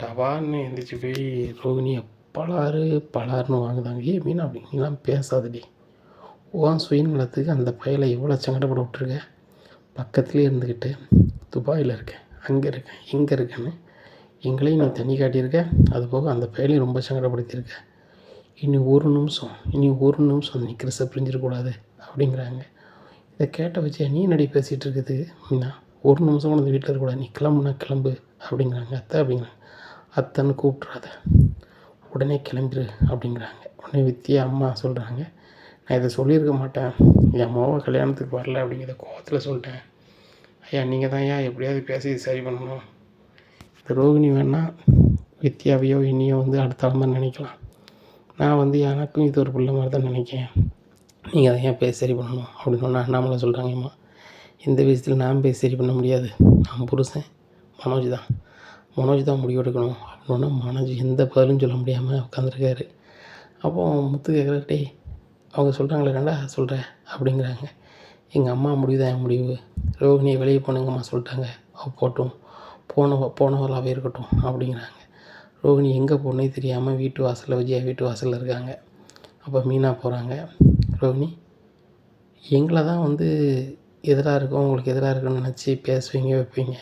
டபார்னு எழுந்திரிச்சி போய் ரோகிணியை பலாருன்னு வாங்குதாங்க. மீனா அப்படிங்கலாம் பேசாதடி, உன் சுயநலத்துக்கு அந்த பயலை எவ்வளோ சங்கடப்பட விட்ருக்க. பக்கத்துலேயே இருந்துக்கிட்டு துபாயில் இருக்கேன், அங்கே இருக்கேன், இங்கே இருக்கேன்னு எங்களையும் நீ தண்ணி காட்டியிருக்க. அதுபோக அந்த பயலையும் ரொம்ப சங்கடப்படுத்தியிருக்க. இனி ஒரு நிமிஷம் நீ கிறிஸை பிரிஞ்சிடக்கூடாது அப்படிங்கிறாங்க. இதை கேட்ட வச்சு நீ நடி பேசிகிட்டு இருக்குது மீனா, ஒரு நிமிஷம் கூட அந்த வீட்டில் இருக்கக்கூடாது, நீ கிளம்புனா கிளம்பு அப்படிங்கிறாங்க. அத்தை அப்படிங்கிறாங்க. அத்தைன்னு கூப்பிட்றாத, உடனே கிளம்பிடு அப்படிங்கிறாங்க. உடனே வித்தியா அம்மா சொல்கிறாங்க, நான் இதை சொல்லியிருக்க மாட்டேன், என் மோவை கல்யாணத்துக்கு வரல அப்படிங்கிறத கோவத்தில் சொல்லிட்டேன். ஐயா நீங்கள் தான் ஐயா எப்படியாவது பேசி சரி பண்ணணும். இந்த ரோகிணி வேணால் வித்தியாவையோ என்னையோ வந்து அடுத்த மாதிரி நினைக்கலாம். நான் வந்து எனக்கும் இது ஒரு பிள்ளை மாதிரி தான் நினைக்கிறேன். நீங்கள் அதை ஏன் பேசி சரி பண்ணணும் அப்படின்னு சொன்னால் அண்ணாமலை சொல்கிறாங்கம்மா, இந்த விஷயத்தில் நான் பேசி சரி பண்ண முடியாது, நான் புருஷன் மனோஜ் தான் முடிவு எடுக்கணும் அப்படின்னா மனோஜ் எந்த பதிலும் சொல்ல முடியாமல் உட்காந்துருக்காரு. அப்போ முத்து கேட்குறட்டே அவங்க சொல்கிறாங்களே என்னடா சொல்கிறேன் அப்படிங்கிறாங்க. எங்கள் அம்மா முடிவு தான் என் முடிவு, ரோகிணியை வெளியே போனுங்கம்மா சொல்லிட்டாங்க, அவள் போட்டும் போனவளாகவே இருக்கட்டும் அப்படிங்கிறாங்க. ரோகிணி எங்கே போனே தெரியாமல் வீட்டு வாசலில் விஜயா வீட்டு வாசலில் இருக்காங்க. அப்போ மீனா போகிறாங்க. ரோகிணி, எங்களை தான் வந்து எதிராக இருக்கும், உங்களுக்கு எதிராக இருக்குன்னு நினச்சி பேசுவீங்க வைப்பீங்க.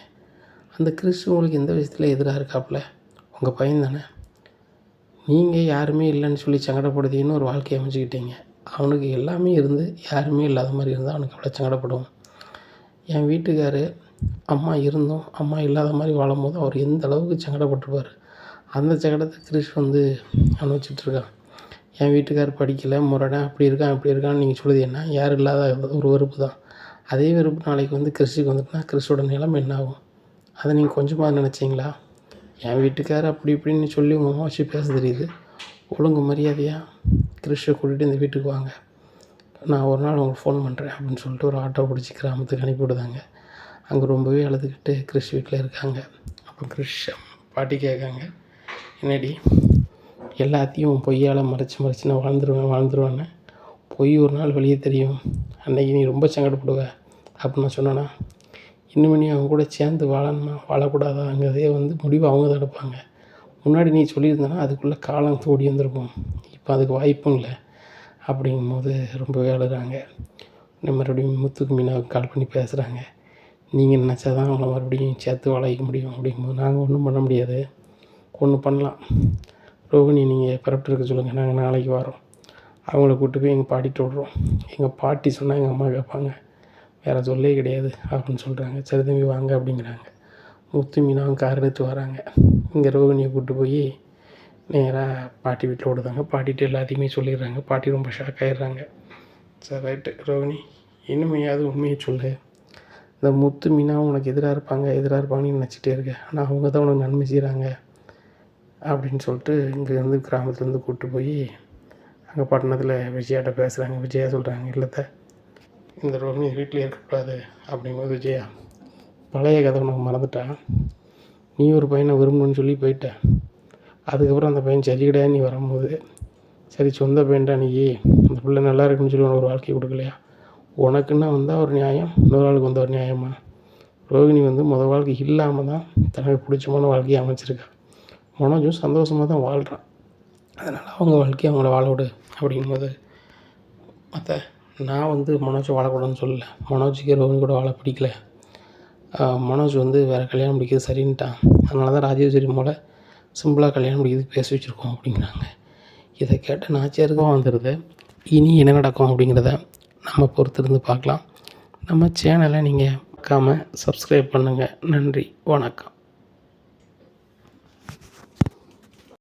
அந்த கிறிஸ் உங்களுக்கு எந்த விஷயத்தில் எதிராக இருக்காப்புல, உங்கள் பையன் தானே. நீங்கள் யாருமே இல்லைன்னு சொல்லி சங்கடப்படுத்தின்னு ஒரு வாழ்க்கையை அமைச்சிக்கிட்டீங்க. அவனுக்கு எல்லாமே இருந்து யாருமே இல்லாத மாதிரி இருந்தால் அவனுக்கு அவ்வளோ சங்கடப்படுவோம். என் வீட்டுக்காரு அம்மா இருந்தும் அம்மா இல்லாத மாதிரி வாழும்போது அவர் எந்த அளவுக்கு சங்கடப்பட்டுருப்பார். அந்த சங்கடத்தை கிறிஸ் வந்து அனுபவிச்சிட்ருக்கான். என் வீட்டுக்கார் படிக்கலை, முரடன், அப்படி இருக்கான்னு நீங்கள் சொல்லுது என்ன, யாரும் இல்லாத ஒரு வெறுப்பு தான். அதே வெறுப்பு நாளைக்கு வந்து கிறிஸுக்கு வந்துட்டுனா கிறிஸோட நிலைமை என்ன ஆகும், அதை நீங்கள் கொஞ்சமாக நினச்சிங்களா? என் வீட்டுக்கார் அப்படி இப்படின்னு சொல்லி உங்கள் அம்மா வச்சு பேச தெரியுது. ஒழுங்கு மரியாதையாக கிறிஸை கூட்டிகிட்டு இந்த வீட்டுக்கு வாங்க, நான் ஒரு நாள் உங்களுக்கு ஃபோன் பண்ணுறேன் அப்படின்னு சொல்லிட்டு ஒரு ஆட்டோ பிடிச்சி கிராமத்துக்கு அனுப்பி விடுதாங்க. அங்கே ரொம்பவே அழுதுகிட்டு கிறிஸ் வீட்டில் இருக்காங்க. அப்போ கிறிஸ் பாட்டி கேட்காங்க, என்னடி எல்லாத்தையும் பொய்யால் மறைச்சி நான் வாழ்ந்துருவேன்னு பொய் ஒரு நாள் வெளியே தெரியும், அன்றைக்கி நீ ரொம்ப சங்கடப்படுவ அப்படின்னு நான் சொன்னேன்னா, இன்னும் நீ அவங்க கூட சேர்ந்து வாழணுமா வாழக்கூடாதாங்கிறதே வந்து முடிவு அவங்க தான் எடுப்பாங்க. முன்னாடி நீ சொல்லியிருந்தேன்னா அதுக்குள்ளே காலம் ஓடி வந்திருக்கும், இப்போ அதுக்கு வாய்ப்பும் இல்லை அப்படிங்கும்போது ரொம்பவே அழுகிறாங்க. மறுபடியும் முத்துக்கு மீனாவுக்கு கால் பண்ணி பேசுகிறாங்க. நீங்கள் நினச்சா தான் அவங்கள மறுபடியும் சேர்த்து வாழ வைக்க முடியும் அப்படிங்கும்போது, நாங்கள் ஒன்றும் பண்ண முடியாது, ஒன்று பண்ணலாம், ரோகிணி நீங்கள் பரப்பிட்டு இருக்க சொல்லுங்கள், நாங்கள் நாளைக்கு வரோம், அவங்கள கூப்பிட்டு போய் எங்கள் பாட்டிகிட்ட விட்றோம், எங்கள் பாட்டி சொன்னால் எங்கள் அம்மா கேட்பாங்க, வேறு சொல்லே கிடையாது அப்படின்னு சொல்கிறாங்க. சரி தம்பி வாங்க அப்படிங்கிறாங்க. முத்து மீனாவும் கார் எடுத்து வராங்க. இங்கே ரோகிணியை கூப்பிட்டு போய் நேராக பாட்டி வீட்டில் விடுதாங்க. பாட்டிகிட்ட எல்லாத்தையுமே சொல்லிடுறாங்க. பாட்டி ரொம்ப ஷாக் ஆகிடுறாங்க. சரி ரைட்டு ரோகிணி, இனிமையாவது உண்மையை சொல்லு, இந்த முத்து மீனாவும் உனக்கு எதிராக இருப்பாங்கன்னு நினச்சிட்டே இருக்கேன், ஆனால் அவங்க தான் உனக்கு நன்மை செய்கிறாங்க அப்படின்னு சொல்லிட்டு இங்கே வந்து கிராமத்துலேருந்து கூப்பிட்டு போய் அங்கே பட்டணத்தில் விஜயாட்ட பேசுகிறாங்க. விஜயா சொல்கிறாங்க, இல்லைத்த இந்த ரோகிணி வீட்டில் இருக்கக்கூடாது அப்படிங்கும்போது, விஜயா பழைய கதை உனக்கு மறந்துட்டா, நீ ஒரு பையனை விரும்பணுன்னு சொல்லி போயிட்ட, அதுக்கப்புறம் அந்த பையன் சரி கிடையாது, நீ வரும்போது சரி சொந்த பையன்டா நீ, அந்த பிள்ளை நல்லா இருக்குன்னு சொல்லி உனக்கு ஒரு வாழ்க்கை கொடுக்கலையா, உனக்குன்னா வந்தால் ஒரு நியாயம், இன்னொரு ஆளுக்கு வந்த ஒரு நியாயமா? ரோகிணி வந்து முதல் வாழ்க்கை இல்லாமல் தான் தனக்கு பிடிச்சமான வாழ்க்கையை அமைச்சிருக்கா. மனோஜும் சந்தோஷமாக தான் வாழ்கிறான், அதனால் அவங்க வாழ்க்கையை அவங்கள வாழ விடு அப்படிங்கும்போது, அத்தை நான் வந்து மனோஜை வாழக்கூடாதுன்னு சொல்லலை. மனோஜுக்கு ரோஹினி கூட வாழ பிடிக்கல. மனோஜ் வந்து வேறு கல்யாணம் முடிக்கிறது சரின்ட்டான். அதனால தான் ராஜேஸ்வரி மூல சிம்பிளாக கல்யாணம் முடிக்கிறதுக்கு பேச வச்சுருக்கோம் அப்படிங்கிறாங்க. இதை கேட்ட நாச்சியாருக்கும் வந்துடுது. இனி என்ன நடக்கும் அப்படிங்கிறத நம்ம பொறுத்திருந்து பார்க்கலாம். நம்ம சேனலை நீங்கள் மறக்காமல் சப்ஸ்கிரைப் பண்ணுங்கள். நன்றி, வணக்கம்.